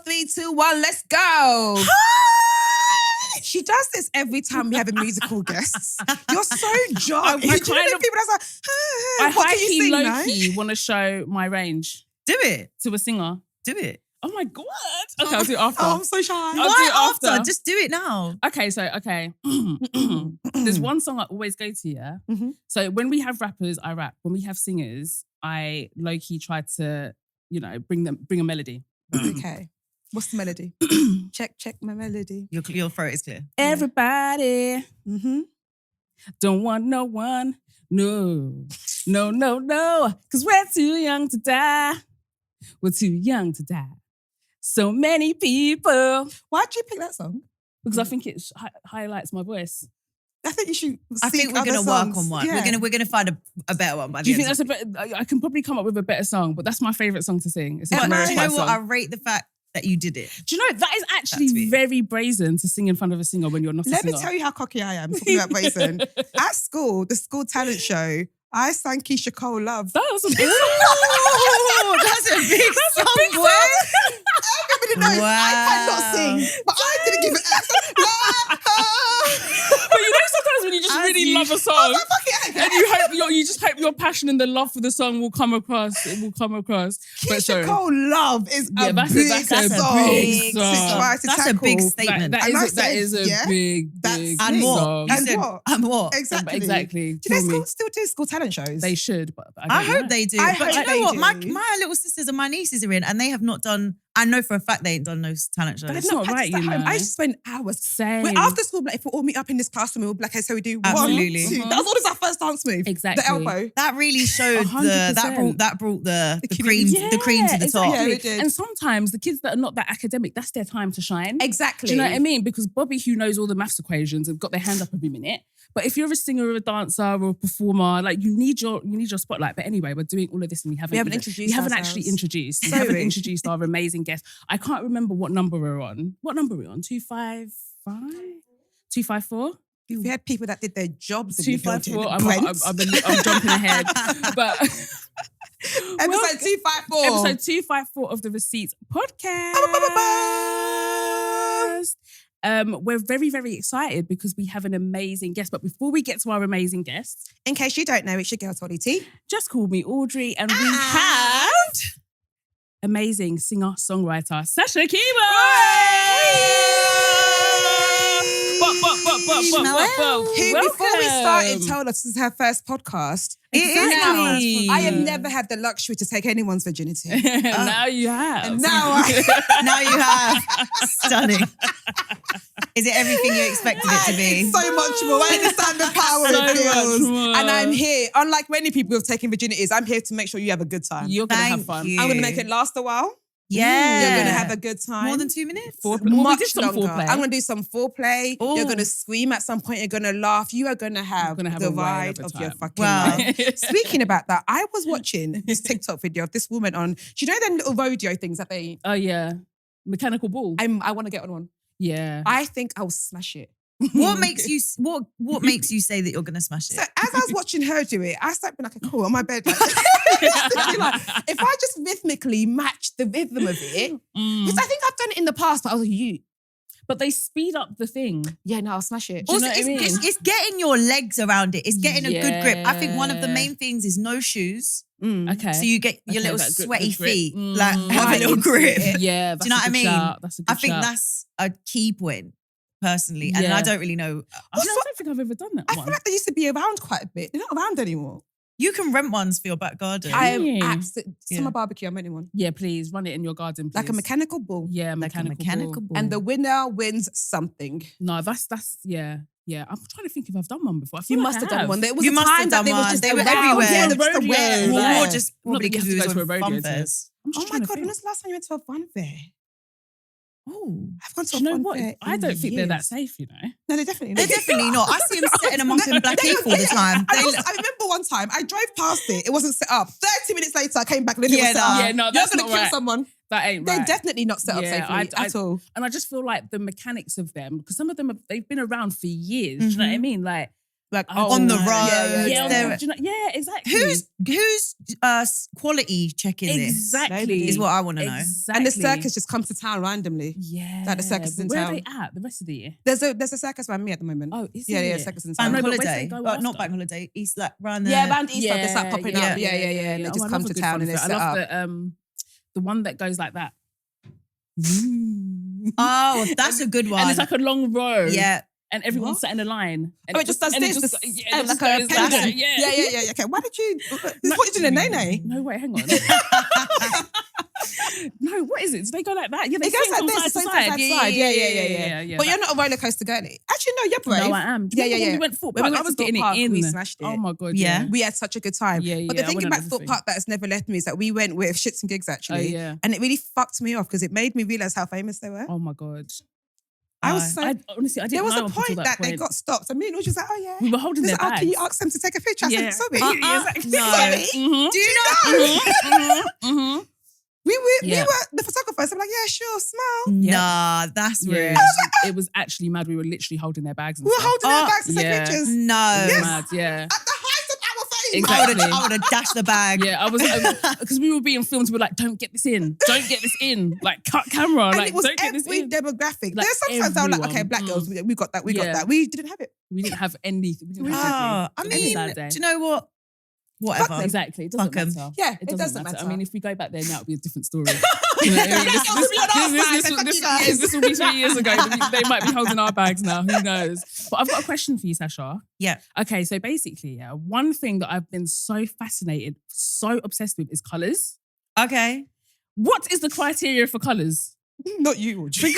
3, 2, 1, let's go. She does this every time we have a musical guest. You're so jarred. I People that's like, I what can you high-key, sing, low-key want to show my range Do it. to a singer. Do it. Oh my God. Okay, I'll do it after. Oh, I'm so shy. I'll do Why it after? Just do it now. Okay. There's one song I always go to, yeah? Mm-hmm. So when we have rappers, I rap. When we have singers, I low-key try to, bring a melody. Okay. What's the melody? check my melody. Your throat is clear. Everybody Mm-hmm. don't want no one. No. Because we're too young to die. We're too young to die. So many people. Why'd you pick that song? Because I think it highlights my voice. I think you should. I think we're going to work on one. Yeah. We're gonna find a better one. Do you think that's a better? I can probably come up with a better song, but that's my favourite song to sing. It's a But Jamiroquai do you know what? song. I rate the fact that you did it. Do you know that is actually That's very brazen to sing in front of a singer when you're not a Let singer. me tell you how cocky I am talking about Brazen. At school, the school talent show, I sang Keisha Cole Love. That was a big Oh, that's a big song, boy. Everybody knows I cannot sing, but I didn't give it. But sometimes when you just really love a song, and you just hope your passion and the love for the song will come across. It will come across. Keisha Cole Love is a that's big a song. big song. That's a big statement. That is a big And what? song. You said, and what? Exactly. Do they still do school talent shows? They should, but I hope they do. I But hope you know they what? do. My little sisters and my nieces are in, and they have not done. I know for a fact they ain't done no talent shows. But it's not right, Practice at you home. know. I used to spend hours. Same. We're after school, like, if we all meet up in this classroom, we'll be like, okay, so we do Absolutely. 1, 2. That's always our first dance move. Exactly. The elbow. That really showed 100%. that brought the Yeah, cream to the top. Yeah, it did. And sometimes the kids that are not that academic, that's their time to shine. Exactly. Do you know what I mean? Because Bobby, who knows all the maths equations, have got their hand up every minute. But if you're a singer or a dancer or a performer, like you need your spotlight. But anyway, we're doing all of this and we haven't introduced We haven't ourselves. actually introduced. We So haven't rude. introduced our amazing guest. I can't remember what number we're on. What number are we on? 255? 254? If we had people that did their jobs in the 254. building, I'm jumping ahead. But Episode 254. Episode 254 of the Receipts podcast. We're very, very excited because we have an amazing guest. But before we get to our amazing guest, In case you don't know, it's your girl Toddy T. just call me Audrey, and we have amazing singer-songwriter Sasha Keable. Who, before we started, told us this is her first podcast. Exactly. I have never had the luxury to take anyone's virginity. Now you have. And now I... Now you have. Stunning. Is it everything you expected it to be? So much more. I understand the power So it feels. much more. And I'm here. Unlike many people who have taken virginities, I'm here to make sure you have a good time. You're going to have Thank fun. you. I'm going to make it last a while. Yeah. You're going to have a good time. More than 2 minutes? Well, we Much did some longer. foreplay. I'm going to do some foreplay. Ooh. You're going to scream at some point. You're going to laugh. You are going to have gonna have the a whale ride of a of your time. fucking Wow. life. Speaking about that, I was watching this TikTok video of this woman on, do you know them little rodeo things that they... Oh, yeah. Mechanical bull. I want to get on one. Yeah. I think I'll smash it. What makes you say that you're gonna smash it? So as I was watching her do it, I started being like, cool, on my bed. Like, if I just rhythmically match the rhythm of it, because I think I've done it in the past, but I was like, But they speed up the thing. yeah, no, I'll smash it. Do you Also, know what I mean? it's getting your legs around it. It's getting a good grip. I think one of the Yeah. main things is no shoes. Okay. So you get your Okay, little that good sweaty grip. feet. Mm. Like, have a little grip. Yeah, that's Do you know what I mean? That's a good I think shout. that's a key point, personally. And Yeah. I don't really know. I don't think I've ever done that I one. feel like they used to be around quite a bit. They're not around anymore. You can rent ones for your back garden. I am Yeah. absolutely... Summer barbecue, I'm renting one. Yeah, please run it in your garden, please. Like a mechanical bull. Yeah, like a mechanical, mechanical bull. bull. And the winner wins something. No, that's yeah. I'm trying to think if I've done one before. I You feel like must I have done one. There was You a must time have that done they was one. just They were around. everywhere. Yeah, The they were just rodeo. aware. More Yeah. just Not probably that you because have we to was go on to a rodeo fun to- fairs. Oh just my trying to God, think. when was the last time you went to a fun fair? Oh. I've gone to Do a you know fun what? fair I in don't think they're that years. safe, you know. No, they're definitely They're not. definitely not. I see them setting them up in Black Heath all the time. I remember one time I drove past it. It wasn't set up. 30 minutes later, I came back and it Yeah, was set no. up. Yeah, no, You're that's going to not kill right. someone. That ain't They're right. definitely not set up Yeah, safely at all. And I just feel like the mechanics of them, because some of them they've been around for years. Do you know what I mean? Like Like on the road. Yeah. Yeah, exactly. Who's quality checking this? Exactly. Is what I want to know. Exactly. And the circus just comes to town randomly. Yeah. Like the circus is in Where town. are they at the rest of the year? There's a circus around me at the moment. Oh, is yeah, it? yeah, circus in town. Bank No, but where's holiday. they go Not after? bank holiday. East like round the Yeah, around Easter, they start Yeah, popping yeah, up. Yeah, and they Oh, just I come love to a good town and they fun set fair. up. I love the one that goes like that. Oh, that's a good one. And it's like a long row. yeah. And everyone's sat in a line. And Oh, it just does and this. yeah, it like just a goes pendant. like that. Yeah. Okay, why did you? What you doing, Nene? No, wait, hang on. No, what is it? Do they go like that? Yeah, they It goes swing like from this, side to side to side. side. Yeah. But you're not a roller coaster girly. Actually, no, you're brave. No, I am. Do you remember when we went Thorpe When we Park? went I was to Thorpe getting Park, it in. we smashed it. Oh my God, Yeah. We had such a good time. Yeah, But the I thing went about on Thorpe everything. Park that has never left me is that we went with shits and gigs actually. Oh, yeah. And it really fucked me off because it made me realise how famous they were. Oh my God. I was so. Honestly, I didn't There was know a up until point that they point. got stopped and me and Uj was like, oh yeah. We were holding their Can bags. you ask them to take a picture? I Yeah. said, sorry. Exactly. No. Sorry. Mhm. Do you know? Mhm. We Yeah. were the photographers. I'm like, yeah, sure, smile. Nah, that's rude. Yeah, it was actually mad. We were literally holding their bags. And We were stuff. holding our bags to take yeah. pictures. No. It was mad, yeah. At the height of our fame. Exactly. I would have dashed the bag. Yeah, I was because we were being filmed. We were like, "Don't get this in! Don't get this in! Like, cut camera! And Like, it was don't get this every in!" demographic. Like There's sometimes I was like, everyone. okay, black girls, we got that, we got Yeah. that. We didn't have it. We didn't have anything. We didn't Oh, have I anything. It was a mean, sad day. do you know what? Whatever. Exactly. It doesn't Fuck 'em. matter. Yeah, it doesn't matter. I mean, if we go back there now, it'll be a different story. You know what I mean? Black girls will be on our side, so fuck you guys. This will be 3 years ago. They might be holding our bags now. Who knows? But I've got a question for you, Sasha. Yeah. Okay, so basically, yeah, one thing that I've been so fascinated, so obsessed with is colours. Okay. What is the criteria for colours? Not you, Audrey.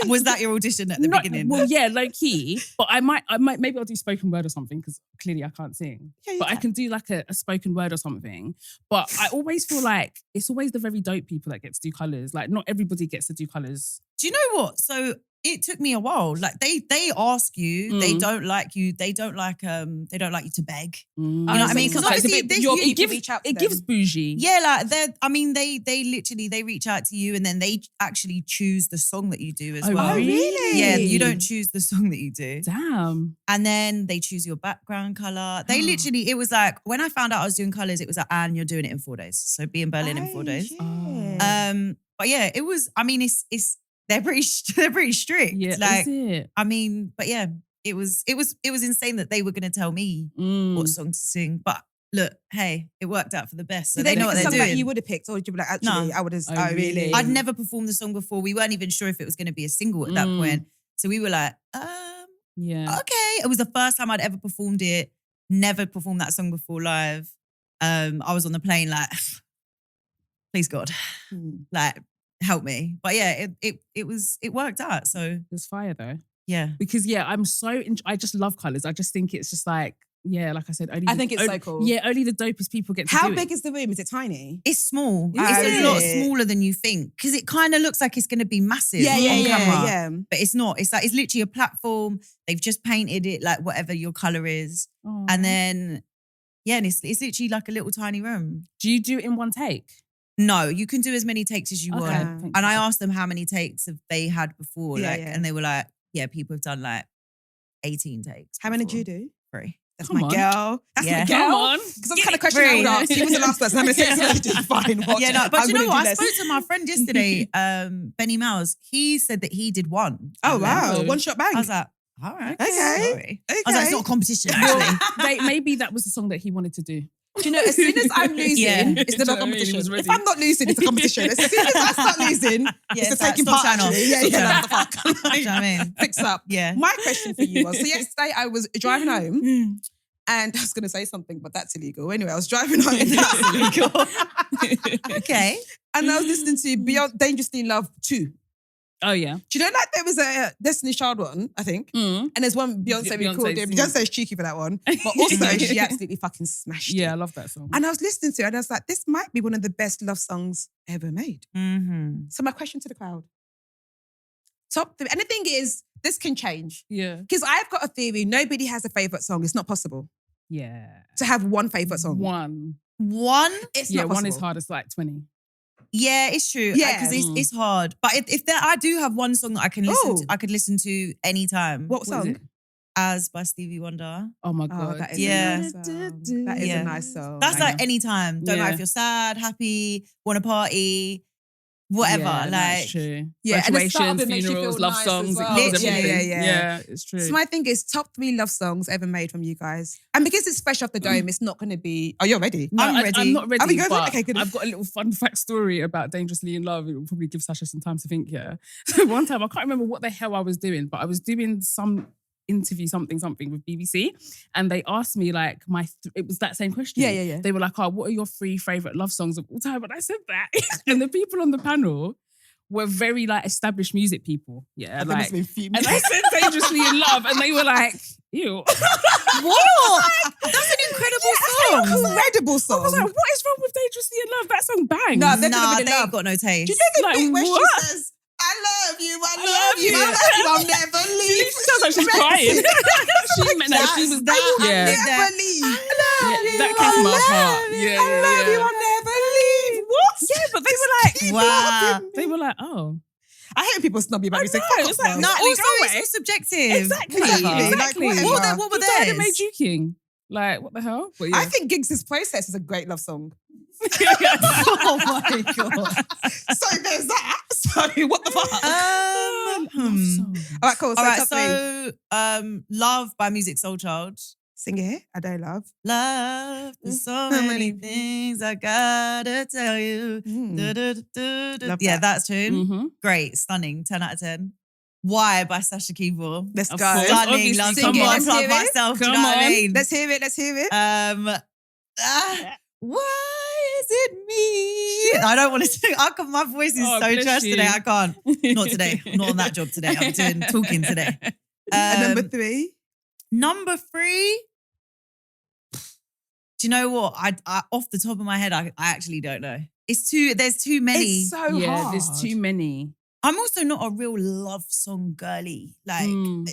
Was that your audition at the beginning? Well, yeah, low key. But I might, maybe I'll do spoken word or something because clearly I can't sing. Yeah, you but I can. can do like a spoken word or something. But I always feel like it's always the very dope people that get to do colours. Like not everybody gets to do colours. Do you know what? So it took me a while. Like they ask you, they don't like you, they don't like you to beg. You know what I mean? 'Cause obviously it gives bougie. Yeah, like they literally reach out to you and then they actually choose the song that you do as Oh, well. really? Yeah, you don't choose the song that you do. Damn. And then they choose your background colour. They literally, it was like, when I found out I was doing colours, it was like, and you're doing it in 4 days. So be in Berlin in 4 days. But yeah, it was, I mean, they're pretty strict. Yeah, like, is it? I mean, but yeah, it was insane that they were going to tell me what song to sing. But look, hey, it worked out for the best. So Did they know pick what a they're song doing. that you would have picked, or would you be like, actually, No. I would have. Oh, Oh, really? really? I'd never performed the song before. We weren't even sure if it was going to be a single at that point. So we were like, Yeah. okay. It was the first time I'd ever performed it. Never performed that song before live. I was on the plane like, please God, like help me. But yeah, it worked out. So It's fire though. yeah. Because yeah, I just love colours. I just think it's just like, yeah, like I said, I think it's so cool. Yeah, only the dopest people get to How do big it. is the room? Is it tiny? It's small. Oh, It's a lot really? smaller than you think because it kind of looks like it's going to be massive Yeah, on camera. yeah. But it's not. It's like, it's literally a platform. They've just painted it like whatever your colour is. Aw. And then, yeah, and it's literally like a little tiny room. Do you do it in one take? No, you can do as many takes as you Okay, want. thank And I you. asked them how many takes have they had before. Yeah, like, yeah. And they were like, yeah, people have done like 18 takes. How many do you before. do? 3. That's Come my on. girl. That's Yeah. my girl. Come on. Because that's the kind of question I Free. would ask. She was the last person. How many takes did you fine? Watch. Yeah, no, but I'm you know gonna what? do I less. spoke to my friend yesterday, Benny Miles. He said that he did 1. Oh, And wow. level. One shot bang. I was like, all right. Okay. Sorry. I was like, it's not a competition. Well, actually. maybe that was the song that he wanted to do. Do you know, as soon as I'm losing, Yeah. it's Do you not know a what I mean? He competition. was ready. If I'm not losing, it's a competition. As soon as I start losing, it's a it's like, taking stop part. showing off. Actually. Yeah, Stop yeah, showing that's the fuck. Do you know what I mean? Fix up. Yeah. My question for you was, so yesterday I was driving home and I was going to say something, but that's illegal. Anyway, I was driving home. That's illegal. Okay. And I was listening to Beyond Dangerously in Love 2. Oh yeah. Do you know, like there was a Destiny's Child one, I think, and there's one Beyonce we called it. Beyonce's Beyonce's cheeky for that one, but also she absolutely fucking smashed it. Yeah, I love that song. And I was listening to it and I was like, this might be one of the best love songs ever made. Mm-hmm. So my question to the crowd. Top 3. And the thing is, this can change. Yeah. Because I've got a theory, nobody has a favourite song. It's not possible Yeah. to have one favourite song. One. 1? It's Yeah, not possible. one is hard. It's like 20. Yeah, it's true. Yeah. Because it's hard. But if there, I do have one song that I can listen Ooh. to. I could listen to anytime. What What is song? it? As by Stevie Wonder. Oh my Oh, God. that is Yeah. a nice song. That is Yeah. a nice song. That's I like know. any time. Don't matter Yeah. if you're sad, happy, want to party, whatever. Yeah, like, that's true. Yeah, and the start of Graduations, it makes you feel funerals, love nice songs, as well. it covers Literally. everything. Yeah. It's true. So my thing is top 3 love songs ever made from you guys. And because it's fresh off the dome, it's not going to be... Oh, you're ready? No, I'm ready. I'm not ready, Are we good? but Okay, good. I've got a little fun fact story about Dangerously in Love. It will probably give Sasha some time to think, yeah. So one time, I can't remember what the hell I was doing, but I was doing some interview something with BBC, and they asked me like it was that same question. Yeah. They were like, "Oh, what are your 3 favorite love songs of all time?" And I said that, and the people on the panel were very like established music people. Yeah, They must like, have been fuming. and I said Dangerously in Love, and they were like, "Ew." what? That's an incredible song. Incredible I song. was like, "What is wrong with Dangerously in Love? That song bangs." No, they're Nah, been in they love. ain't got no taste. Do you know the Like, bit where what? she says, I love you, I love you, you. I love you, I'll never leave. She sounds like she's crying. she meant that. She was that. yeah. Never leave. I love you, that came from I our heart. love you, Yeah, I love you, yeah. I'll never leave. What? Yeah, but they were like, Wow. they were like, oh. I hate when people snub you about I music. know, Fuck it's off, like, bro. No, Exactly, also go it's away. all subjective. Exactly. Exactly. Like, What were you died theirs? and made you king. Like, what the hell? But I yeah. think Giggs' Process is a great love song. Oh my God. So there's that. So what the fuck? Love song. All right, cool. So All right, top 3. so Love by Music Soul Child. Sing it. I don't love. Love, there's so many things I gotta tell you. Du-du-du-du-du. Love Yeah, that. that's tune. Mm-hmm. Great, stunning, 10 out of 10. Why by Sasha Keable. Let's Of go. course. Stunning, Obviously, love sing song. it, I let's love hear it. myself. Do you Come know what I on. mean? Let's hear it. Let's hear it. Why is it me? I don't want to sing. My voice is Oh, so bless trash you. today. I can't. Not today. I'm not on that job today. I'm doing talking today. And number 3. Number 3. Do you know what? I off the top of my head, I actually don't know. There's too many. It's so Yeah, hard. there's too many. I'm also not a real love song girly. Like Mm.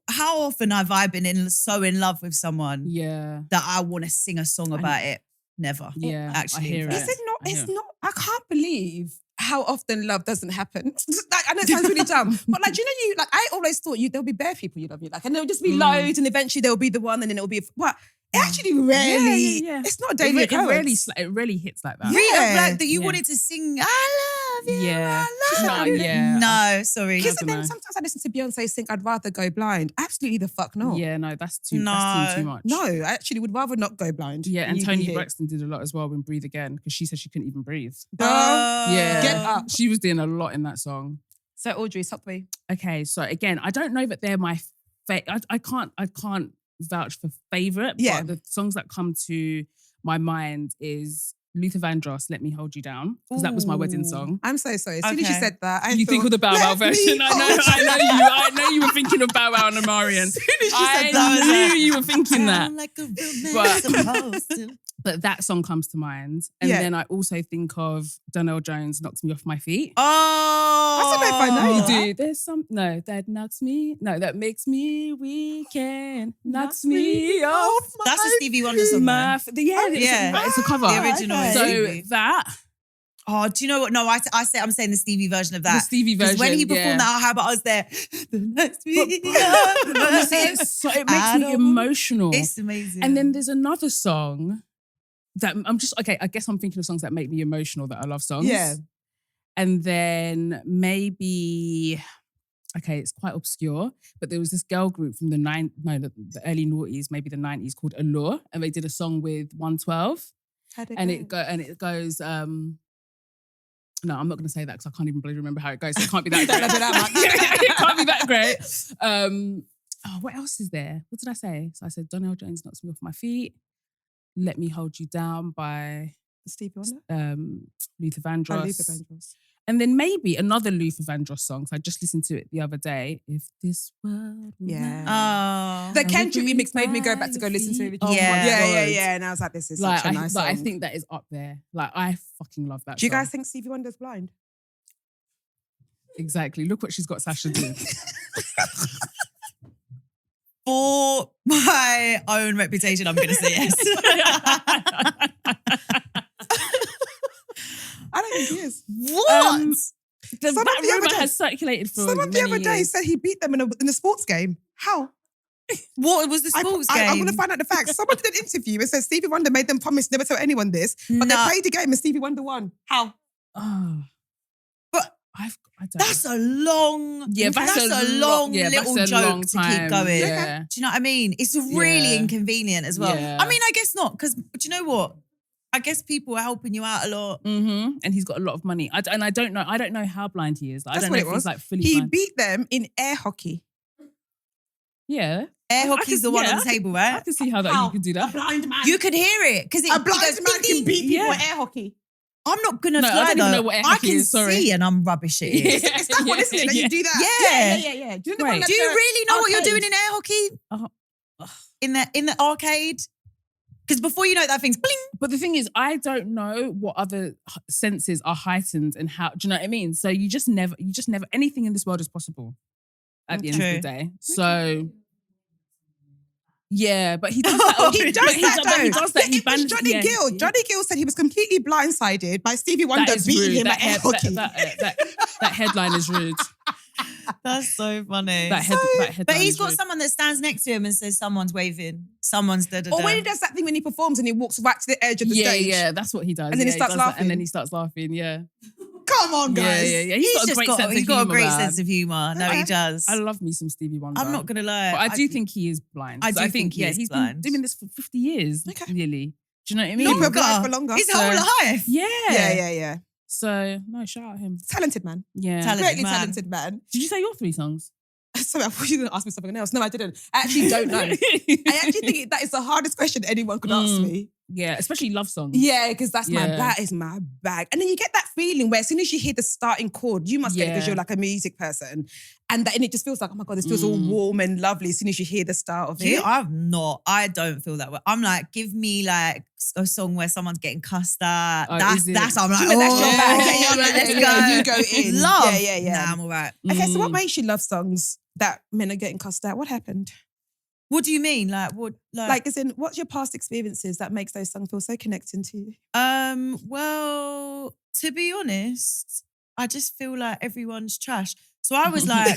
how often have I been so in love with someone Yeah. that I want to sing a song about it? Never. Yeah. Actually, I hear in it. Is it not? I It's hear. not. I can't believe how often love doesn't happen. Like, I know it sounds really dumb, but like, do you know, I always thought there'll be bare people you love, like, and there'll just be loads, and eventually there'll be the one, and then it'll be. But it actually rarely. Yeah. It's not a It, daily re- occurrence. it really hits like that. Yeah. Like that you Yeah. wanted to sing, I love you. Yeah. I love you. Yeah. No, sorry. Because I then dunno. sometimes I listen to Beyonce sing "I'd Rather Go Blind." Absolutely the fuck not. Yeah, no, that's too No. much. No, I actually would rather not go blind. Yeah, and You Toni be here. Braxton did a lot as well with Breathe Again because she said she couldn't even breathe. Girl, Yeah. Get up. She was doing a lot in that song. So Audrey, top 3. Okay, so again, I don't know that they're my I can't vouch for favorite, Yeah. but the songs that come to my mind is Luther Vandross, Let Me Hold You Down, because that was my wedding Ooh. song. I'm so sorry. As soon as you Okay. said that, I You think thought, of the Bow Wow "Let me version. hold I know you were thinking of Bow Wow and Amarian. As soon as you I said that, knew you were thinking that. Like a real But- man supposed to. But that song comes to mind. And Yeah. then I also think of Donnell Jones, Knocks Me Off My Feet. Oh. I don't know if I know You that. do. There's that makes me weak and knocks me off. That's a Stevie Wonder song. My though. yeah, it's a cover. The original is So Stevie. that Oh, do you know what? No, I'm saying the Stevie version of the that. Stevie version. Because when he performed yeah. that, how about I was there? The next week. Honestly, it makes I me don't- emotional. It's amazing. And then there's another song that I'm just okay. I guess I'm thinking of songs that make me emotional that I love songs. Yeah. And then maybe, okay, it's quite obscure, but there was this girl group from the early noughties, maybe the 90s called Allure, and they did a song with 112. And it goes, no, I'm not going to say that because I can't even bloody remember how it goes. So it can't be that great. It can't be that great. What else is there? What did I say? So I said, Donnell Jones Knocks Me Off My Feet. Let Me Hold You Down by Stevie Wonder. Luther Vandross. Oh, Luther Vandross. And then maybe another Luther Vandross song. So I just listened to it the other day. If this world were Yeah. mine. Oh. The Kendrick remix made me go back to go listen to it. Oh my Yeah. God. And I was like, this is Like, such a nice song. I think that is up there. Like, I fucking love that Do you song. guys think Stevie Wonder's blind? Exactly. Look what she's got Sasha doing. For my own reputation, I'm going to say yes. I don't think he is. What? Someone That the other rumor day- has circulated for Someone the many other day years. said he beat them in a sports game. How? What was the sports game? I'm going to find out the facts. Someone did an interview and said Stevie Wonder made them promise never tell anyone this, but they played the game and Stevie Wonder won. How? Oh. But I don't that's a long, that's a long little joke to keep going. Yeah. Do you know what I mean? It's really inconvenient as well. Yeah. I mean, I guess not, because do you know what? I guess people are helping you out a lot. Mm-hmm. And he's got a lot of money. I don't know how blind he is. Like, I don't know if he's like fully He blind. beat them in air hockey. Yeah. Air hockey's the one on the table, right? I can see how you could do that. A blind man. You could hear it because A blind man can beat people at air hockey. I'm not gonna No, I fly don't even though. know what air I hockey can is, sorry. see and I'm rubbish at it. It's that one, isn't it? That you do that. Yeah. Do you know the one Do you really know what you're arcade? doing in air hockey? In the arcade? Because before you know it, that thing's bling. But the thing is, I don't know what other senses are heightened and how. Do you know what I mean? So you just never. Anything in this world is possible. At the end of the day, so. Yeah, but he does that. He does that. He bans Johnny Gill. Johnny Gill said he was completely blindsided by Stevie Wonder beating him at air hockey. That headline is rude. That's so funny. That headline but he's is got rude. someone that stands next to him and says, someone's waving, someone's da-da-da. Or when he does that thing when he performs and he walks right to the edge of the stage. Yeah, that's what he does. And then he starts does that, laughing. And then he starts laughing, yeah. Come on, guys. Yeah. He's got a great sense of He's got a humour, great man. sense of humour. No, he does. I love me some Stevie Wonder. I'm not going to lie. But I do think he is blind. I So do think he is he's blind. been doing this for 50 years, nearly. Do you know what I mean? People have been alive for longer. His whole life. Yeah. Yeah. So, no, shout out him. Talented man. Yeah. Greatly talented man. Did you say your 3 songs? Sorry, I thought you were going to ask me something else. No, I didn't. I actually don't know. I actually think that is the hardest question anyone could ask me. Yeah, especially love songs. Yeah, because that Yeah. is my bag. And then you get that feeling where as soon as you hear the starting chord, you must get it because Yeah. you're like a music person. And it just feels like, oh my God, this feels all warm and lovely as soon as you hear the start of it. I don't feel that way. I'm like, give me like a song where someone's getting cussed at. Oh, that's I'm like, That's your bag. oh, let's go. You go in. Love. Yeah. Nah, I'm all right. Okay, so what makes you love songs that men are getting cussed at? What happened? What do you mean? Like, what? Like, as in, what's your past experiences that makes those songs feel so connecting to you? Well, to be honest, I just feel like everyone's trash. So I was like,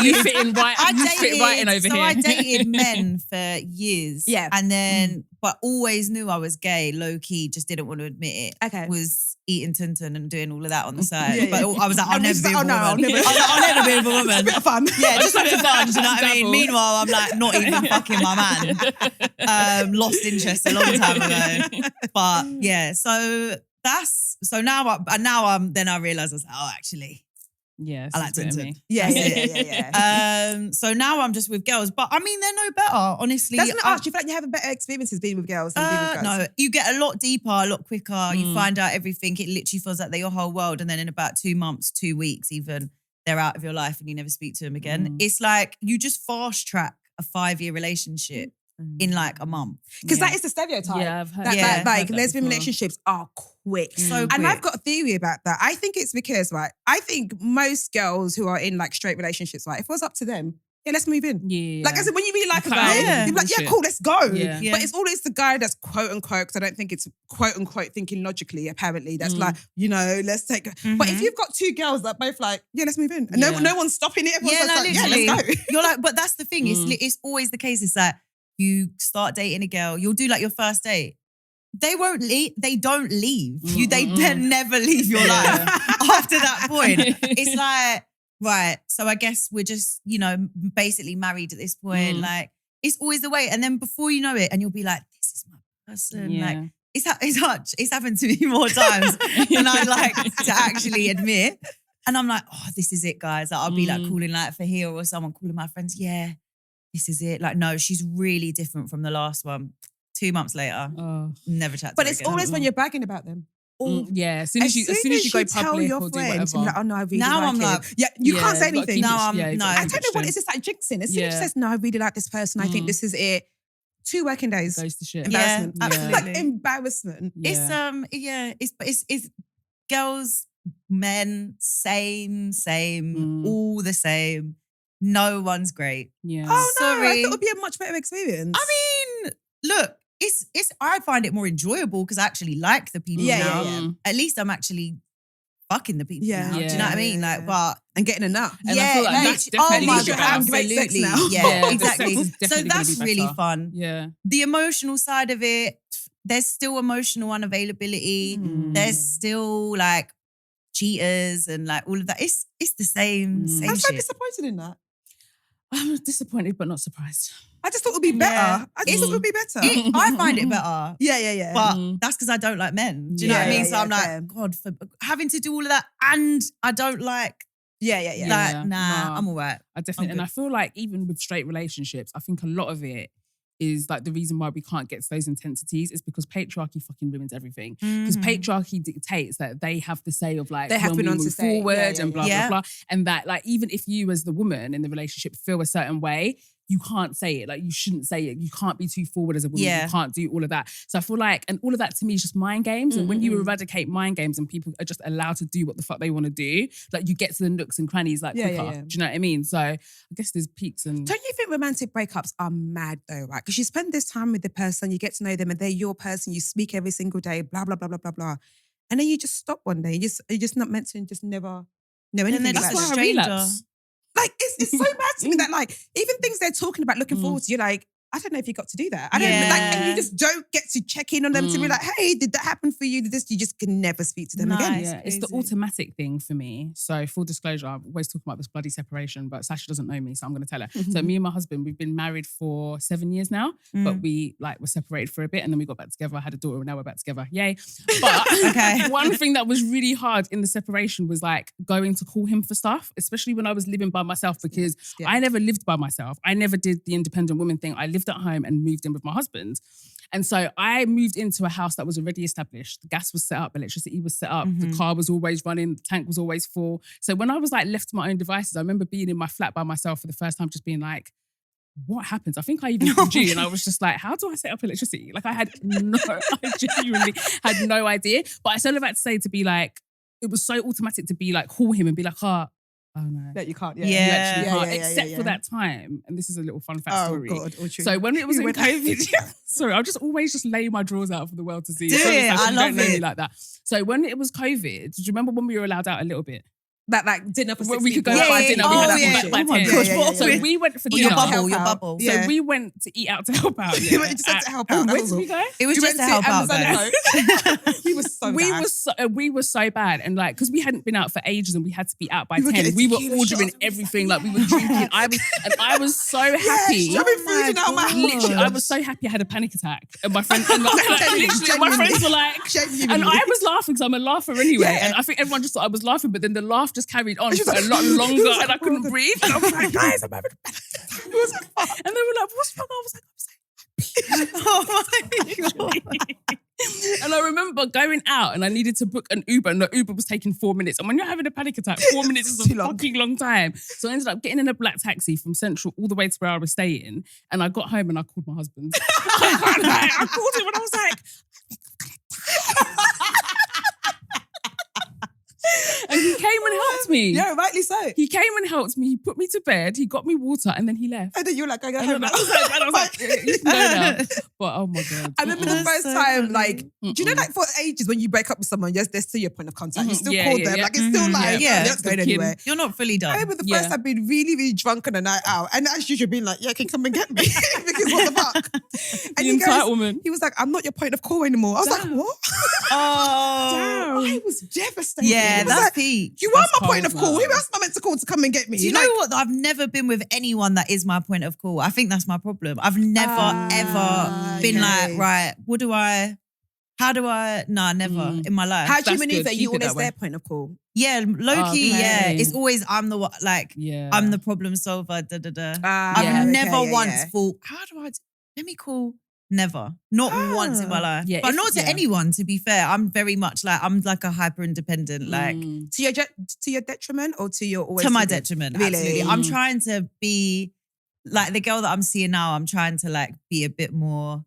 you fit in right in over here. I dated men for years. Yeah. And then, but always knew I was gay, low key, just didn't want to admit it. Okay. Was eating Tintin and doing all of that on the side. Yeah, But I was like, I'll never be a woman. I'll never be a woman. It's a bit of fun. Yeah, just a bit of fun. Do you know what I mean? Dabble. Meanwhile, I'm like not even fucking my man. Lost interest a long time ago. But yeah, so now I realised I was like, oh, actually. Yeah, I like Tintin. Yeah. So now I'm just with girls, but I mean they're no better, honestly. Doesn't it ask? Do you feel like you have better experiences being with girls than being with girls? No, you get a lot deeper, a lot quicker. You find out everything. It literally feels like they're your whole world, and then in about 2 months, 2 weeks, even they're out of your life and you never speak to them again. It's like you just fast track a 5-year relationship in like a month. Because that is the stereotype. Yeah, I've heard That, that. like I've heard that lesbian before. relationships are quick. So And quick. I've got a theory about that. I think it's because, right, I think most girls who are in like straight relationships, right, if it was up to them, yeah, let's move in. Yeah. Like I said, when you really like a Okay. guy, Yeah. you're like, yeah, Bullshit. cool, let's go. Yeah. Yeah. But it's always the guy that's quote unquote, because I don't think it's quote unquote thinking logically, apparently, that's like, you know, let's take. But if you've got 2 girls that both like, yeah, let's move in. And Yeah. no one's stopping it. Everyone's Yeah, just no, like, yeah, literally. let's go. You're like, but that's the thing. It's always the case. It's like you start dating a girl, you'll do like your first date. They won't leave. They don't leave. They never leave your life after that point. It's like, right. So I guess we're just, basically married at this point. Like it's always the way. And then before you know it, and you'll be like, this is my person. Yeah. Like it's happened to me more times than I'd like to actually admit. And I'm like, oh, this is it, guys. Like, I'll be like calling like for here or someone calling my friends. Yeah, this is it. Like, no, she's really different from the last one. 2 months later, never chat to But her it's again. always when you're bragging about them. Yeah, as soon as you go tell public your or do friends, whatever. you're like, oh no, I really Now like I'm him. like, yeah, you Yeah, can't say you've got to anything. keep No, it- yeah, you've got to I keep don't it know what it straight. is. It's like jinxing. As soon as she Yeah. says, no, I really like this person. I think this is it. 2 working days. Goes to shit. Embarrassment. Yeah, Absolute absolutely. embarrassment. It's girls, men, same, all the same. No one's great. Yeah. Oh no, I Sorry. thought it would be a much better experience. I mean, look, I find it more enjoyable because I actually like the people now. Yeah. At least I'm actually fucking the people Yeah. now. Do you know what I mean? Like, but and getting enough. And I feel like that's definitely oh my gonna be God, better. Great sex absolutely. now. Yeah, Yeah, the exactly. sex is So definitely gonna that's be really better. fun. Yeah. The emotional side of it, there's still emotional unavailability. There's still like cheaters and like all of that. It's the same I'm so shit. disappointed in that. I'm disappointed but not surprised. I just thought it would be better. Yeah. I just thought it would be better. I find it better. Yeah. But that's because I don't like men. Do you know what I Yeah, mean? So I'm like, fair. God, for having to do all of that and I don't like Yeah. that. Nah, Nah. I'm all right. I definitely, and good. I feel like even with straight relationships, I think a lot of it is like the reason why we can't get to those intensities is because patriarchy fucking ruins everything. Because patriarchy dictates that they have the say of like They have when been we on to move say, forward and blah, yeah. blah, blah. And that like even if you as the woman in the relationship feel a certain way, you can't say it. Like you shouldn't say it. You can't be too forward as a woman. Yeah. You can't do all of that. So I feel like, and all of that to me is just mind games. And when you eradicate mind games and people are just allowed to do what the fuck they want to do, like you get to the nooks and crannies like quicker. Yeah. Do you know what I mean? So I guess there's peaks and... Don't you think romantic breakups are mad though, right? Because you spend this time with the person, you get to know them and they're your person, you speak every single day, blah, blah, blah, blah, blah, blah. And then you just stop one day. You're just not meant to and just never know anything they're about just them. a why I stranger. relapse. Like, it's so mad to me that like, even things they're talking about looking forward to, you're like, I don't know if you got to do that. I don't like, and you just don't get to check in on them to be like, hey, did that happen for you? Did this? You just can never speak to them again. Nice. Yeah, it's the crazy. automatic thing for me. So full disclosure, I'm always talking about this bloody separation, but Sasha doesn't know me, so I'm going to tell her. So me and my husband, we've been married for 7 years now, but we like were separated for a bit and then we got back together. I had a daughter and now we're back together. Yay. But Okay. one thing that was really hard in the separation was like going to call him for stuff, especially when I was living by myself because I never lived by myself. I never did the independent woman thing. I lived at home and moved in with my husband. And so I moved into a house that was already established. The gas was set up, electricity was set up, the car was always running, the tank was always full. So when I was like left to my own devices, I remember being in my flat by myself for the first time, just being like, what happens? I think I even called you and I was just like, how do I set up electricity? Like I genuinely had no idea. But I still have had to say to be like, it was so automatic to be like, call him and be like, oh no. That you can't. Yeah. You actually can't, Yeah. except for that time. And this is a little fun fact Oh story. God, all true. So when it was You in went- COVID, sorry, I'll just always just lay my drawers out for the world to see. Do So it, it's like, I you love don't know me it. like that. So when it was COVID, do you remember when we were allowed out a little bit? that like dinner for When 6 we could go people. out for yeah. dinner. Oh, we had yeah. that by Oh my 10. gosh, So what? we went for Your dinner. bubble, your Help out. bubble. Yeah. So we went to eat out to help out. You went just to help out. Where That was did we all. go? It was We just went to help out, Amazon guys. We were so bad. We were so bad, and like because we hadn't been out for ages and we had to be out by We were 10. getting We were tequila ordering shots. everything, like we were drinking. I was so happy. shoving food in our mouth. Literally, I was so happy I had a panic attack. And my friends, and like, literally, my Genuinely. friends were like, and I was laughing because I'm a laugher anyway. Yeah. And I think everyone just thought I was laughing, but then the laugh just carried on for a lot longer and I couldn't breathe. And I was like, guys, I'm having a panic attack. And they were like, what's wrong? I was like, Oh my God. and I remember going out and I needed to book an Uber and the Uber was taking 4 minutes. And when you're having a panic attack, 4 minutes is a Too long. fucking long time. So I ended up getting in a black taxi from Central all the way to where I was staying. And I got home and I called my husband. I called him and I was like, and he came and helped me. Yeah, rightly so. He came and helped me. He put me to bed. He got me water and then he left. And then you were like, I go And home then now. I was like, you can go now. But oh my God. I remember the That's first so time, funny. like, do you know, like for ages when you break up with someone, yes, there's still your point of contact. You still Yeah, call yeah, them. yeah. Like, it's still like, Yeah. you're not going Still anywhere. You're not fully I done. remember the Yeah. first I've been really, really drunk on a night out. And as usual, being like, yeah, can you come and get me? Because what the fuck? And The he goes, entitlement. he was like, I'm not your point of call anymore. I was like, what? Oh. I was devastated. Yeah, I was that's like, peak. you are That's my point of cold, call. man. Who else am I meant to call to come and get me? Do you know what? I've never been with anyone that is my point of call. I think that's my problem. I've never, ever been okay. like, right, how do I, nah, never in my life. How do you That's maneuver? good. You Keep it always that way. their point of call. Yeah, low key, Okay. yeah. It's always, I'm the one, like, Yeah. I'm the problem solver, da da da. Ah, I've yeah, never okay, once yeah. thought, let me call. Never. Not once in my life. Yeah, but if- not to yeah. anyone, to be fair. I'm very much like, I'm like a hyper independent, like, To your detriment or to your always to my thinking? detriment, Really? absolutely. I'm trying to be like the girl that I'm seeing now. I'm trying to like be a bit more.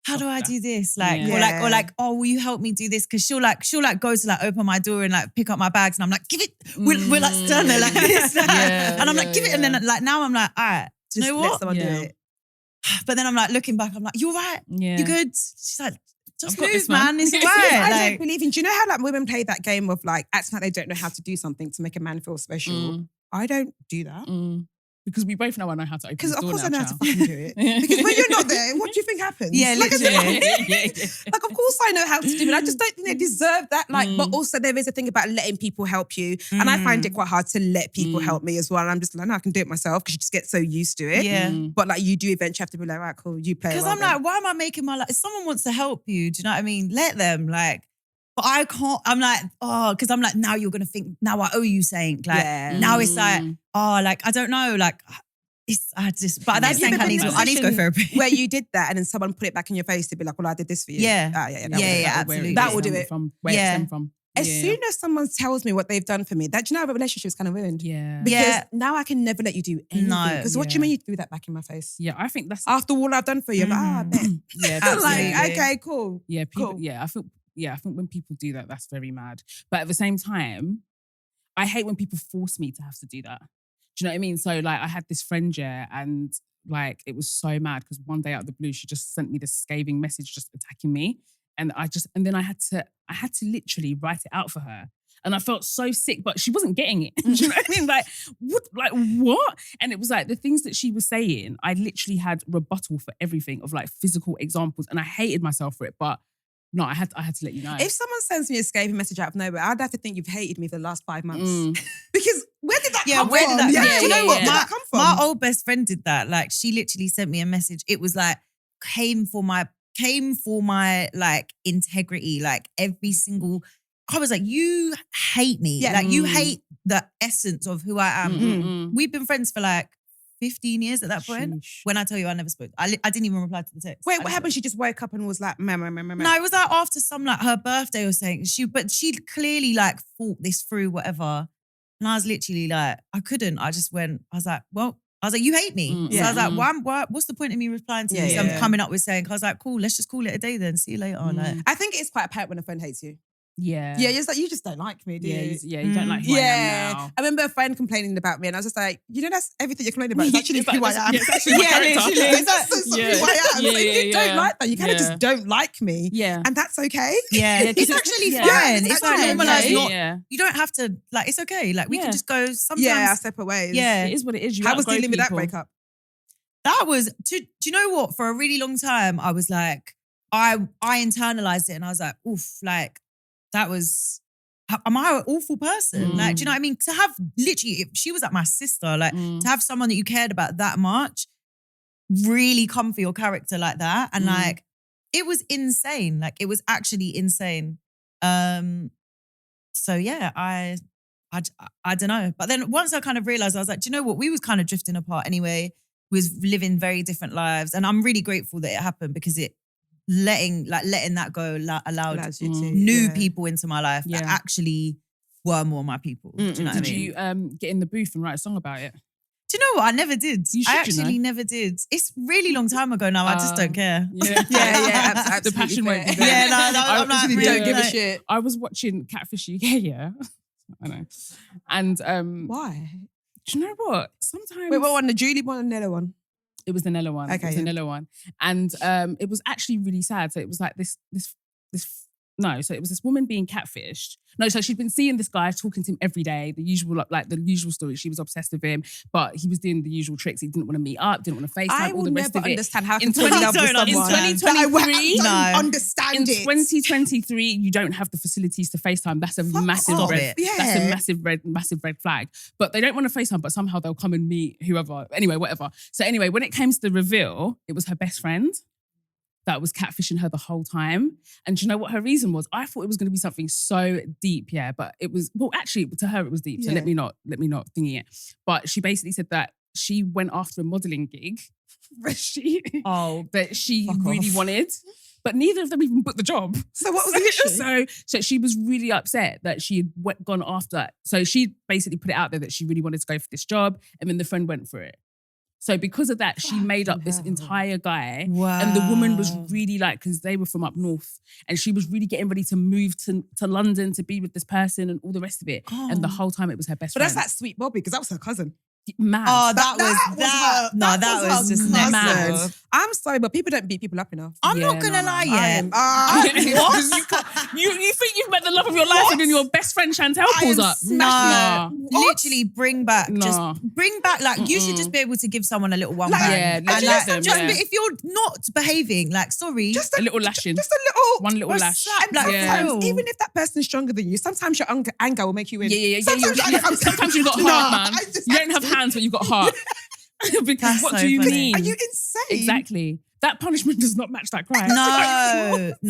How do I Softer. do this? Like, Yeah. or like, oh, will you help me do this? Because she'll go to like open my door and like pick up my bags, and I'm like, give it. We're like standing there like this, Yeah, and I'm like, yeah, give it, and then like now I'm like, all right, do you Just know let what? someone do Yeah. it. But then I'm like looking back, I'm like, you're right. Yeah. You good? She's like, Just I've got move, this, man. It's I alright. don't Like, believe in. Do you know how like women play that game of like acting like they don't know how to do something to make a man feel special? I don't do that. Because we both know I know how to open Because the of door course now, I know how to child. fucking do it. Because when you're not there, what do you think happens? Yeah, like, literally. like, of course I know how to do it. I just don't think they deserve that. Like, but also there is a thing about letting people help you. And I find it quite hard to let people help me as well. And I'm just like, no, I can do it myself because you just get so used to it. Yeah. But like you do eventually have to be like, right, cool, you play. Because well I'm then. like, why am I making my life? If someone wants to help you, do you know what I mean? Let them. Like, but I can't. I'm like, because I'm like, now you're gonna think, now I owe you something. Like, now it's like, like I don't know, like. But that's saying I need to go therapy. Where you did that and then someone put it back in your face to be like, well, I did this for you. Yeah. Absolutely. That will do it. From where it stemmed from. As soon as someone tells me what they've done for me, that, do you know, our relationship is kind of ruined. Yeah. Because now I can never let you do anything. No. Because what do you mean you threw that back in my face? Yeah, I think that's After all I've done for you, I'm like, I bet. yeah. I'm like, absolutely. okay, cool. Yeah, people. Cool. Yeah, I think when people do that, that's very mad. But at the same time, I hate when people force me to have to do that. Do you know what I mean? So like, I had this friend, and like it was so mad because one day out of the blue, she just sent me this scathing message, just attacking me, and then I had to literally write it out for her. And I felt so sick, but she wasn't getting it. Do you know what I mean? Like, what? And it was like the things that she was saying, I literally had rebuttal for everything of like physical examples. And I hated myself for it. But no, I had to let you know. If someone sends me a scathing message out of nowhere, I'd have to think you've hated me for the last 5 months. Because where did that come where from? did that? Do you know what? Where Where did that come from? My old best friend did that. Like, she literally sent me a message. It was like, came for my like integrity, like every single. I was like, you hate me. Yeah. Like, you hate the essence of who I am. We've been friends for like 15 years at that point. Sheesh. When I tell you I never spoke. I didn't even reply to the text. Wait, what happened? She just woke up and was like, meh. No, it was like after some like her birthday or something. But she clearly like thought this through, whatever. And I was literally like, I couldn't. I just went, I was like, you hate me. So I was like, what's the point of me replying to this? Yeah. I'm coming up with saying, I was like, cool, let's just call it a day then. See you later. Like, I think it's quite apparent when a friend hates you. Yeah. Yeah, it's like, you just don't like me, do you? You don't like who I am now. I remember a friend complaining about me and I was just like, you know, that's everything you're complaining about. It's actually It's who I like- am. yeah, it's actually my character. literally. That's who I am. Yeah, So if you don't like that, you kind of yeah. just don't like me. Yeah. And that's okay. yeah, it's actually yeah. fine. Yeah, It's like yeah, normalized. Yeah. You don't have to, like, it's okay. Like, we can just go sometimes. Yeah, separate ways. Yeah. It is what it is. You How was outgrow dealing with that people. breakup? That was, do you know what? For a really long time, I was like, I internalized it and I was like, oof, like, that was, am I an awful person? Like, do you know what I mean? To have literally, if she was like my sister, like to have someone that you cared about that much really come for your character like that. And like, it was insane. Like, it was actually insane. So yeah, I don't know. But then once I kind of realized, I was like, do you know what? We was kind of drifting apart anyway. We was living very different lives. And I'm really grateful that it happened because it, letting that go allowed you to, new people into my life that Yeah. actually were more my people. Do you know what I Did mean? you get in the booth and write a song about it? Do you know what? I never did. You should, I actually never did. It's really long time ago now. I just don't care. Yeah, absolutely. The passion won't be fair. there. Yeah, no, I'm like, Really really, don't give a like- shit. I was watching Catfish UK, yeah. I know. And Why? do you know what? Sometimes Wait, what one? The Julie one or the Nella one? it was the Nella one. Okay, It was the Nella one. And it was actually really sad. So it was like so it was this woman being catfished. No, so she'd been seeing this guy, talking to him every day, the usual, like the usual story. She was obsessed with him, but he was doing the usual tricks. He didn't want to meet up, didn't want to FaceTime, I all will the rest never of it. understand how In to fall in love with 20 someone. in 2023, I don't no. understand In it. 2023, you don't have the facilities to FaceTime. That's a massive off. red. Yeah. That's a massive red flag. But they don't want to FaceTime, but somehow they'll come and meet whoever. Anyway, whatever. So anyway, when it came to the reveal, it was her best friend that was catfishing her the whole time. And do you know what her reason was? I thought it was going to be something so deep, yeah. But it was, well, actually, to her it was deep. So Yeah. let me not thingy it. But she basically said that she went after a modeling gig that she Fuck really off. wanted. But neither of them even booked the job. So what was the issue? So she was really upset that she had gone after. So she basically put it out there that she really wanted to go for this job, and then the friend went for it. So because of that, she made up this hell. entire guy. Wow. And the woman was really like, because they were from up north, and she was really getting ready to move to London to be with this person and all the rest of it. And the whole time it was her best But friend. that's that sweet Bobby because that was her cousin. Mad. Oh, that was just next mad. level. I'm sorry, but people don't beat people up enough. I'm Yeah, not gonna no. lie I yet. am. You think you've met the love of your life and then your best friend Chantel pulls up? No, Nah. literally bring back, Nah. just bring back. Like you should just be able to give someone a little one Like, bang. yeah, and let like, them, just yeah. if you're not behaving, like sorry, Just A little lashing. Just a little. One little or lash. slap, like, Yeah. Sometimes, real. even if that person's stronger than you, sometimes your anger will make you win. Yeah. Sometimes You've got Nah, heart, man. I just You don't have hands, but you've got heart. Because That's what so do you funny. mean? Are you insane? Exactly. That punishment does not match that cry. No.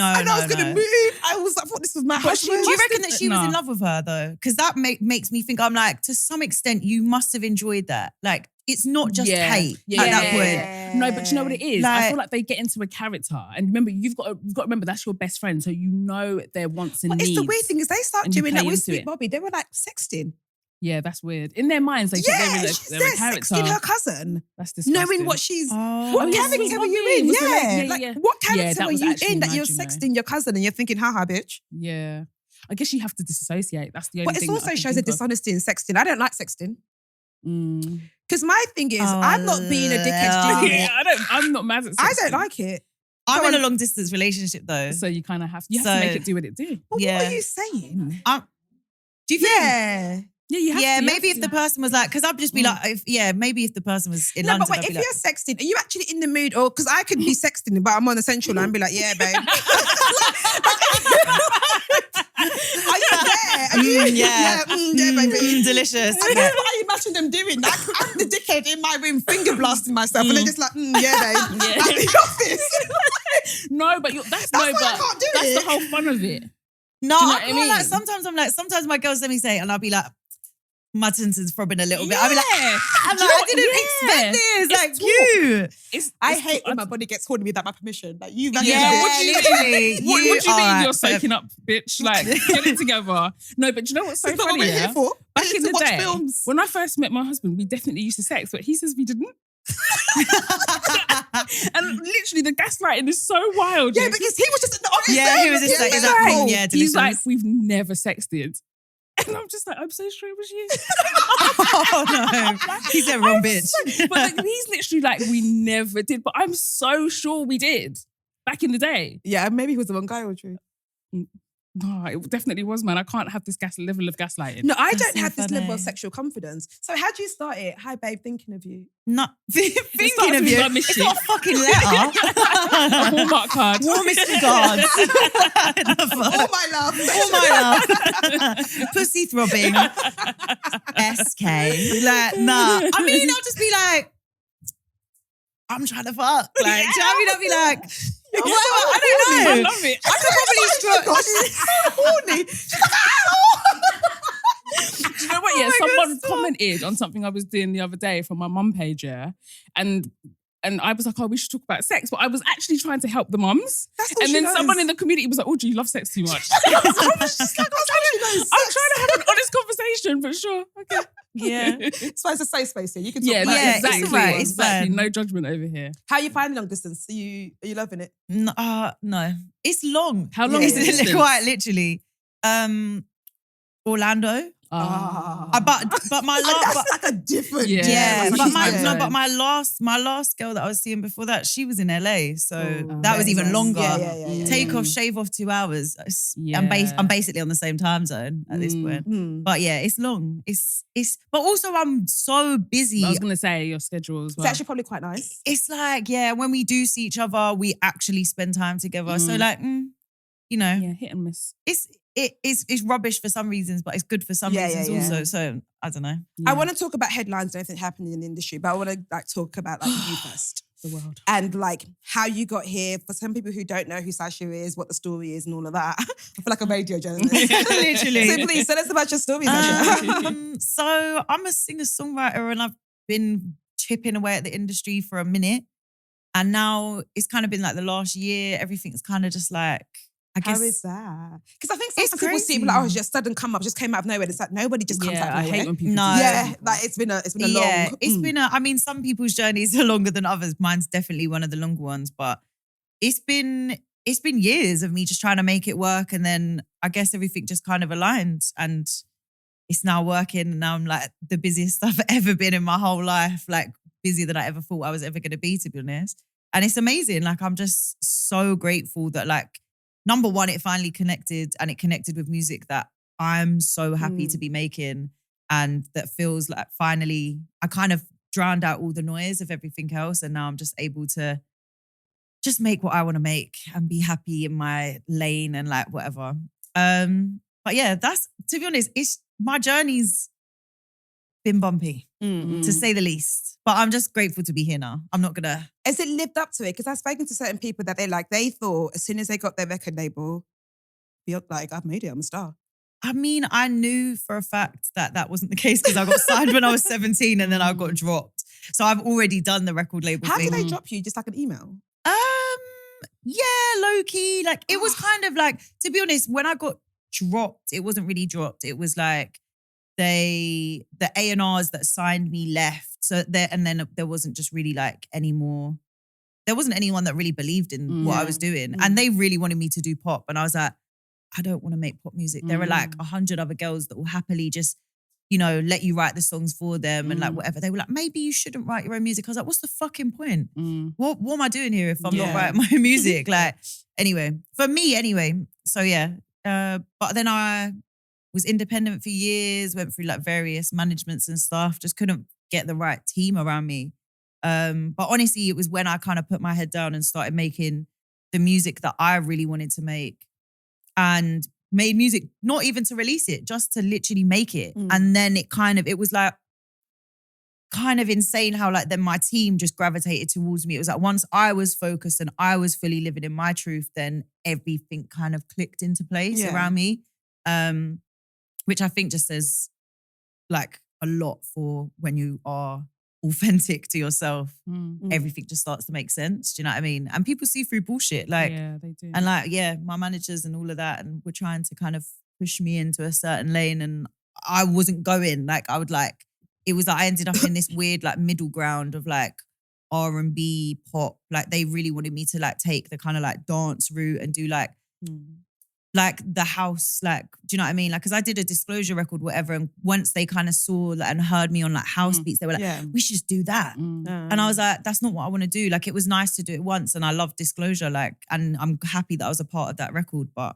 And I was gonna move. I thought this was my But do husband. you reckon that she was in Nah. love with her though? Because that makes me think. I'm like, to some extent, you must have enjoyed that. Like, it's not just hate at that point. No, but you know what it is? I Like- feel like they get into a character. And remember, you've got to remember that's your best friend. So you know their wants and But needs. it's the weird thing is they start and you doing play that with into Sweet it. Bobby. They were like sexting. Yeah, that's weird. In their minds, they Yeah, think she's they're there a character. sexting her cousin, That's disgusting. knowing what she's. Oh. What yeah, character Sweet were you Bobby in? was the lady- Yeah, yeah, like yeah. what Yeah, character that were was you actually in that you're mad, you know. sexting your cousin and you're thinking, haha, bitch. Yeah. I guess you have to disassociate. That's the only But it thing. that I also can shows a think of. dishonesty in sexting. I don't like sexting. Mm. Because my thing is, Oh, I'm not being a dickhead doing Yeah, it. I'm not mad at I sexting. don't like it. I'm Go in a on. long distance relationship though. So you kind of have to So- make it do what it do. But Yeah. what are you saying? Do you think? Yeah. Yeah, you have Yeah, to. you maybe have if to. the person was like, because I'd just be like, maybe if the person was in No, London, but wait, I'd if be you're like, sexting, are you actually in the mood? Or because I could be sexting, but I'm on Essential line and be like, yeah, babe. Are you there? Are you, yeah, baby. delicious. And that's what I imagine them doing. Like, I'm the dickhead in my room, finger blasting myself, and they're just like, yeah, babe. Yeah. At the office. No, but that's why I but can't do that's it. the whole fun of it. No, Do you know I what I can't mean? like, sometimes my girls let me say it and I'll be like, my tintin's throbbing a little bit. I'll be like, Yeah. I'm Do like, you know I what? didn't Yeah. expect this. It's Like, talk. you. I It's- hate when my body gets horny without my permission. Like, you, Yeah, what do you literally. What do you mean are- you're soaking up, bitch? Like, get it together. No, but do you know what's so That's not what funny? we're Yeah? here for. Back We're here in to the watch day, films. when I first met my husband, we definitely used to sex, but he says we didn't. And literally, the gaslighting is so wild. Yeah, because he was just in the office. Yeah, he was just like, he's exactly. Yeah, He's delicious. like, we've never sexted. And I'm just like, I'm so sure it was you. Oh no, he's a wrong bitch. But like, he's literally like, we never did. But I'm so sure we did back in the day. Yeah, maybe he was the one guy or true. No, it definitely was, man. I can't have this level of gaslighting. No, I That's don't so have this level of funny. sexual confidence. So how do you start it? Hi, babe, thinking of you. Not thinking starts of with you. I miss It's you. not a fucking A letter. Hallmark card. Warmest regards. All my love. Oh my love. Pussy throbbing. SK. Like, nah. I mean, I'll just be like, I'm trying to fuck. Like, do you know what I mean? I'll be like, You're well, so I don't horny. know. I love it. I could probably She's so horny. She's like, ow! Do you know what? Yeah, Oh my someone God, stop. commented on something I was doing the other day from my mum page, yeah, and I was like, oh, we should talk about sex, but I was actually trying to help the mums. That's all And she then knows. someone in the community was like, oh, do you love sex too much? I was just like, that's all she knows. I'm trying to have an honest conversation, but sure, okay. Yeah. So it's a safe space here. You can talk Yeah, about Yeah, it. it's exactly. all right, it's exactly. fine. No judgment over here. How you find long distance? Are you loving it? No. It's long. How long Yeah, is yeah, the yeah. distance? Quite literally. Orlando. Ah. But my And last that's like a different. Yeah, yeah, it's but a my time no, zone. but my last girl that I was seeing before that, she was in LA, so Oh, that was very even nice. longer. Yeah. Take Mm. off, shave off 2 hours. Yeah. I'm basically on the same time zone at this Mm. point. Mm. But yeah, it's long. It's but also I'm so busy. I was going to say your schedule as It's well. actually probably quite nice. It's like, yeah, when we do see each other, we actually spend time together. So Mm. like, you know, Yeah, hit and miss. it's rubbish for some reasons, but it's good for some Yeah, reasons yeah, yeah. also. So I don't know. Yeah. I want to talk about headlines and everything happening in the industry, but I want to like talk about like you first. the world. And like how you got here. For some people who don't know who Sasha is, what the story is and all of that. I feel like a radio journalist. Literally. So please tell us about your story, Sasha. So I'm a singer-songwriter and I've been chipping away at the industry for a minute. And now it's kind of been like the last year, everything's kind of just like, I guess. How is that? Because I think It's sometimes people see it crazy. like, oh, it's just sudden come up, just came out of nowhere. It's like nobody just comes out Yeah, of I nowhere. hate when people No. do Yeah, that. like it's been a long. Yeah, it's been I mean, some people's journeys are longer than others. Mine's definitely one of the longer ones, but it's been years of me just trying to make it work. And then I guess everything just kind of aligned. And it's now working, and now I'm like the busiest I've ever been in my whole life, like busier than I ever thought I was ever going to be, to be honest. And it's amazing. Like, I'm just so grateful that, like, number one, it finally connected, and it connected with music that I'm so happy to be making, and that feels like finally I kind of drowned out all the noise of everything else, and now I'm just able to just make what I want to make and be happy in my lane and like whatever. But yeah, that's, to be honest, it's my journey's been bumpy, to say the least. But I'm just grateful to be here now. I'm not gonna. Has it lived up to it? Because I've spoken to certain people that they thought as soon as they got their record label, like, I've made it, I'm a star. I mean, I knew for a fact that that wasn't the case because I got signed when I was 17 and then I got dropped. So I've already done the record label How thing. did they drop you? Just like an email? Yeah, low key. Like, it was kind of like, to be honest, when I got dropped, it wasn't really dropped. It was like the A&Rs that signed me left. So then there wasn't just really like any more. There wasn't anyone that really believed in what I was doing. And they really wanted me to do pop. And I was like, I don't want to make pop music. There are like 100 other girls that will happily just, you know, let you write the songs for them and like whatever. They were like, maybe you shouldn't write your own music. I was like, what's the fucking point? What am I doing here if I'm not writing my own music? Like, anyway, for me anyway. So yeah. But then I was independent for years, went through like various managements and stuff, just couldn't get the right team around me. But honestly, it was when I kind of put my head down and started making the music that I really wanted to make, and made music, not even to release it, just to literally make it. And then it was like kind of insane how like then my team just gravitated towards me. It was like once I was focused and I was fully living in my truth, then everything kind of clicked into place around me. Which I think just says like a lot for when you are authentic to yourself. Everything just starts to make sense. Do you know what I mean? And people see through bullshit. Like, yeah, they do. And like, my managers and all of that, and were trying to kind of push me into a certain lane, and I wasn't going. Like, I would like, it was like I ended up in this weird like middle ground of like R&B, pop. Like, they really wanted me to like take the kind of like dance route and do like the house, like, do you know what I mean? Like, because I did a Disclosure record, whatever, and once they kind of saw and heard me on like house beats, they were like, we should just do that. And I was like, that's not what I want to do. Like, it was nice to do it once, and I love Disclosure, like, and I'm happy that I was a part of that record, but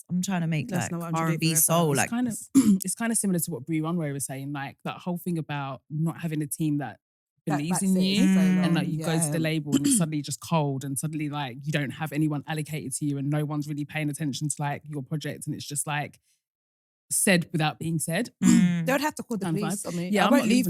I'm trying to make like R&B soul. Like, it's kind of similar to what Brie Runway was saying, like that whole thing about not having a team that believes in you, and like you go to the label and it's suddenly just cold, and suddenly like you don't have anyone allocated to you, and no one's really paying attention to like your project, and it's just like said without being said. They would have to call the police on me. Yeah, I won't leave.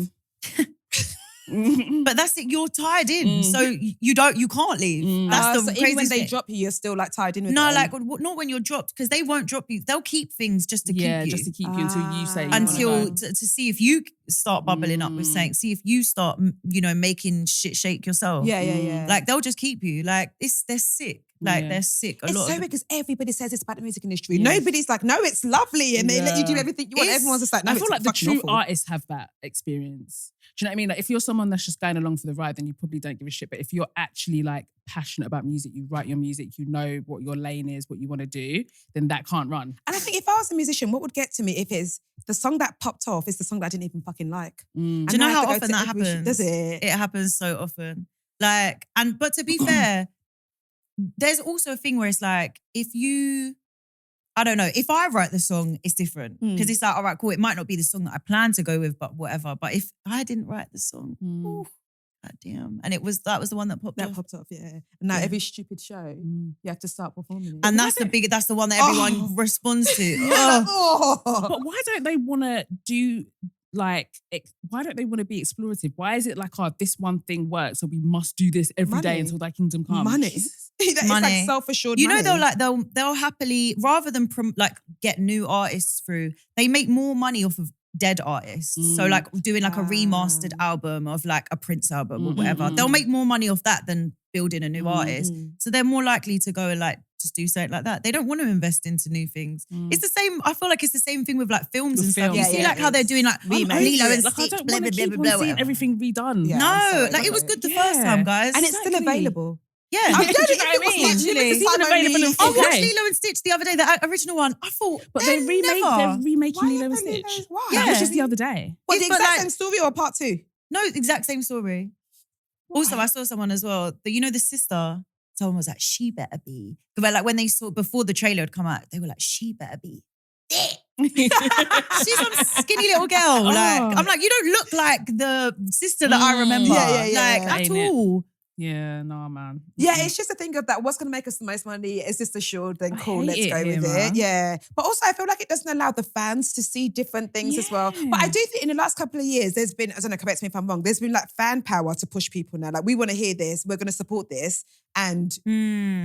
But that's it. You're tied in, so you can't leave. That's the so even when they thing. drop you, you're still like tied in with No, them. like not when you're dropped, because they won't drop you. They'll keep things just to keep you. just to keep you until you say you until wanna go. to see if you start bubbling up with saying, see if you start, you know, making shit shake yourself. Yeah. Like, they'll just keep you. Like, they're sick. Like, they're sick. It's so weird because everybody says it's about the music industry. Nobody's like, no, it's lovely, and they let you do everything you want. Everyone's just like, no, I feel it's like the fucking true awful. artists have that experience. Do you know what I mean? Like, if you're someone that's just going along for the ride, then you probably don't give a shit. But if you're actually like passionate about music, you write your music, you know what your lane is, what you want to do, then that can't run. And I think if I was a musician, what would get to me if it's the song that popped off is the song that I didn't even fucking like. Do you know how often that happens? Does it? It happens so often. Like, but to be fair, there's also a thing where it's like, I don't know, if I write the song, it's different. Because it's like, all right, cool, it might not be the song that I plan to go with, but whatever. But if I didn't write the song, goddamn. And that was the one that popped off. That popped off, yeah. And now every stupid show, you have to start performing it. And that's the one that everyone responds to. But why don't they want to do like, why don't they want to be explorative? Why is it like, this one thing works, so we must do this every day until thy kingdom comes? Money. It's like self-assured money. money. They'll happily, rather than get new artists through, they make more money off of dead artists. So like doing like a remastered album of like a Prince album or whatever. They'll make more money off that than building a new artist. So they're more likely to go and like just do something like that. They don't want to invest into new things. It's the same, I feel like it's the same thing with like films and stuff. You see like how they're doing like Lilo and like, Stitch, I don't blah, want blah, to blah, keep blah, on seeing blah. everything redone. Yeah, No, like it was good the first time, guys. And it's still available. Yeah. I'm Do dead you know what I if it was mean? literally It's even available in I 4K. watched Lilo and Stitch the other day, the original one. I thought, But they're remaking Why Lilo and are they Stitch. Why? That was Yeah. just the other day. What, the But exact like- same story or part 2? No, exact same story. Also, I saw someone as well. The sister. Someone was like, "She better be." But like when they saw before the trailer had come out, they were like, "She better be." She's some skinny little girl. Like I'm like, you don't look like the sister that I remember. Yeah, like at Ain't it? all. Yeah, no, man. Yeah, it's just a thing of that. What's going to make us the most money? Is this assured? Then I cool, hate let's it go here, with man. it. Yeah, but also I feel like it doesn't allow the fans to see different things as well. But I do think in the last couple of years, there's been, I don't know, correct me if I'm wrong. There's been like fan power to push people now. Like we want to hear this, we're going to support this, and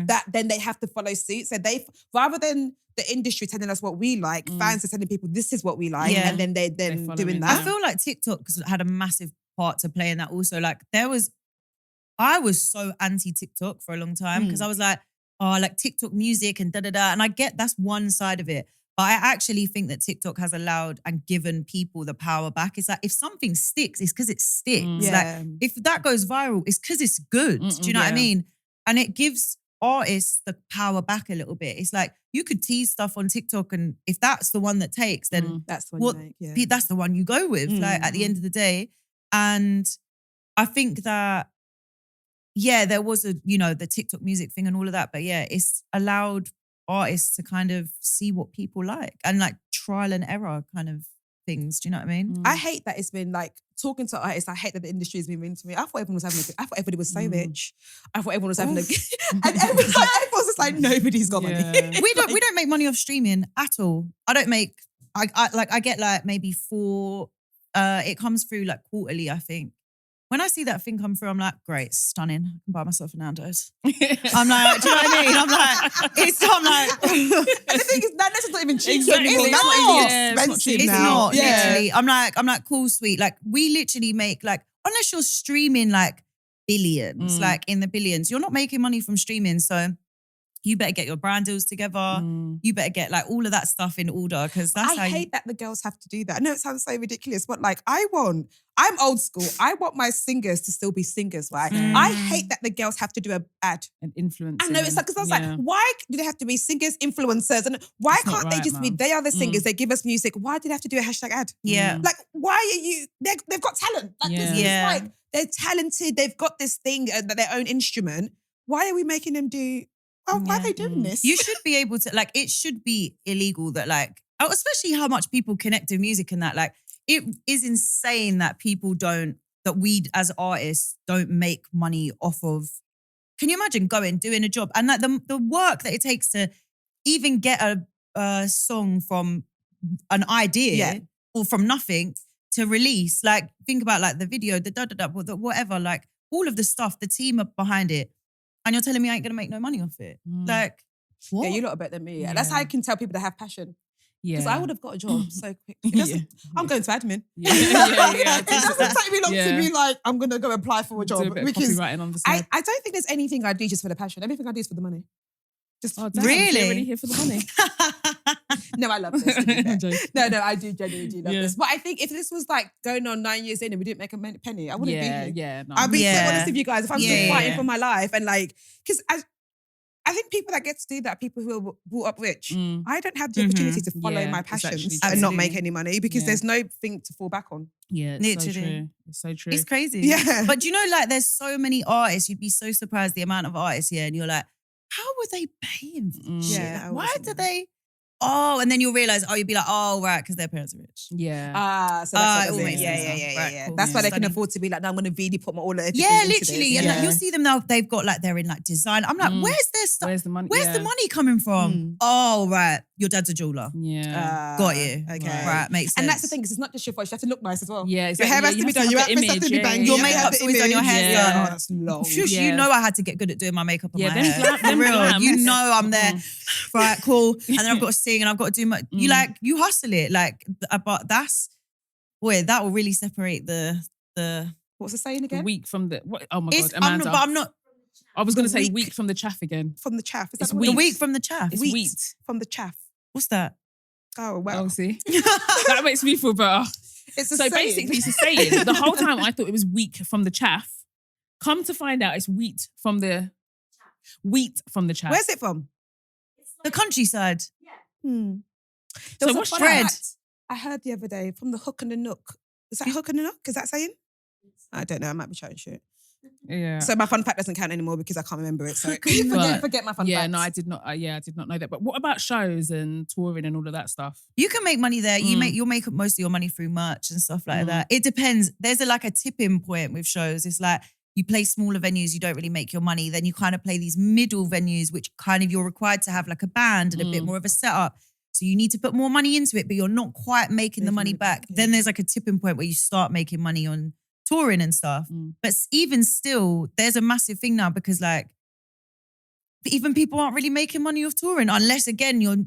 that then they have to follow suit. So they rather than the industry telling us what we like, fans are telling people this is what we like, Yeah. and then they're following doing it. that. I feel like TikTok had a massive part to play in that also. Like I was so anti-TikTok for a long time because I was like, oh, like TikTok music and da-da-da. And I get that's one side of it. But I actually think that TikTok has allowed and given people the power back. It's like if something sticks, it's because it sticks. Yeah. Like if that goes viral, it's because it's good. Do you know what I yeah. mean? And it gives artists the power back a little bit. It's like you could tease stuff on TikTok and if that's the one that takes, then That's the one what you make, yeah. that's the one you go with, like at the end of the day. And I think that, yeah, there was the TikTok music thing and all of that. But yeah, it's allowed artists to kind of see what people like and like trial and error kind of things. Do you know what I mean? I hate that it's been like talking to artists. I hate that the industry has been mean to me. I thought everyone was having I thought everybody was so rich. I thought everyone was having and everyone's just like nobody's got money. We don't make money off streaming at all. I don't make. I get like maybe 4. It comes through like quarterly, I think. When I see that thing come through, I'm like, great, stunning. I can buy myself a Nando's. I'm like, do you know what I mean? I'm like, And the thing is, that's not even cheap Exactly. anymore. It's That's not not even- even it's not expensive cheap it's now. not Yeah. literally. I'm like, cool, sweet. Like we literally make like, unless you're streaming like billions, like in the billions, you're not making money from streaming. So you better get your brand deals together. You better get like all of that stuff in order because that's I hate that the girls have to do that. I know it sounds so ridiculous, but like I'm old school. I want my singers to still be singers, right? I hate that the girls have to do an ad. An influence. I know it's like, because I was like, why do they have to be singers, influencers? And why It's not can't they right, just be, man. they are the singers, they give us music. Why do they have to do a hashtag ad? Yeah. Like, why are you, they've got talent. Like, this is Yeah. like, they're talented, they've got this thing, their own instrument. Why are we making them do, why are they doing this? You should be able to, like, it should be illegal that, like, especially how much people connect to music and that, like, it is insane that people don't, that we as artists don't make money off of. Can you imagine doing a job and like the work that it takes to even get a song from an idea or from nothing to release? Like, think about like the video, the whatever, like all of the stuff, the team up behind it. And you're telling me I ain't gonna make no money off it. Like, what? Yeah, you lot are better than me. That's how I can tell people that have passion. Because I would have got a job so quick. I'm going to admin. It doesn't take me long to be like, I'm going to go apply for a job. Do a bit of Because copywriting on the side. I don't think there's anything I do just for the passion. Everything I do is for the money. Just Damn, Really? so you're really here for the money. No, I love this. to be fair. I'm joking. No, I do genuinely do love this. But I think if this was like going on 9 years in and we didn't make a penny, I wouldn't be here. Yeah, no. I'd be so Yeah. honest with you guys. If I'm still fighting for my life and like, because I think people that get to do that, people who are brought up rich, I don't have the opportunity to follow Yeah, my it's passions actually and not true. make any money because there's nothing to fall back on. Yeah, it's so Literally. true. It's so true. It's crazy. Yeah. But do you know, like, there's so many artists, you'd be so surprised the amount of artists here, and you're like, how were they paying for this shit? Yeah, I Like, why wasn't did there. they? Oh, and then you'll realize, you'd be like, oh, right, because their parents are rich. Yeah. So that's it what all it makes is. sense now. Yeah. Right, cool. That's why they can Stunning. afford to be like, no, I'm going to really put my all everything Yeah, into literally. this. And like, you'll see them now, they've got like, they're in like design. I'm like, where's their stuff? Where's the money? Where's the money coming from? Oh, right. Your dad's a jeweler. Yeah. Got you. Okay. Right, makes sense. And that's the thing, because it's not just your voice, you have to look nice as well. Yeah, Your exactly. hair has Yeah, to be you done, have your to have outfits have to be image, banged, Your you have to have makeup's the always done, your image. hair's Yeah. done. Oh, that's long. Shush, Yeah. you know I had to get good at doing my makeup and Yeah, my them hair. glam- For them real. glam. You know I'm there. Right, cool. And then I've got to sing and I've got to do my... You like, you hustle it. Like, but that's... Boy, that will really separate the... What's the saying The again? week from the... What, oh my It's, God, Amanda. I'm not... I was going to the say week. week from the chaff again. From the chaff. Is that It's the wheat. The word? week from the chaff. It's Wheat. wheat. From the chaff. What's that? Oh, wow. Oh, see? That makes me feel better. It's a So saying. basically, it's a saying. The whole time I thought it was wheat from the chaff. Come to find out, it's wheat from the Wheat from the chat. Where's it from? The countryside. Hmm. So There was a what's fun bread? fact I heard the other day from the Hook and the Nook. Is that Hook and the Nook? Is that saying? I don't know. I might be chatting shit. Yeah. So my fun fact doesn't count anymore because I can't remember it. So But- forget my fun yeah, facts. no, I did not. I did not know that. But what about shows and touring and all of that stuff? You can make money there. You'll make most of your money through merch and stuff like that. It depends. There's like a tipping point with shows. It's like you play smaller venues, you don't really make your money. Then you kind of play these middle venues, which kind of you're required to have like a band and a bit more of a setup. So you need to put more money into it, but you're not quite making the money back. Then there's like a tipping point where you start making money on touring and stuff. But even still, there's a massive thing now because like even people aren't really making money off touring unless again you're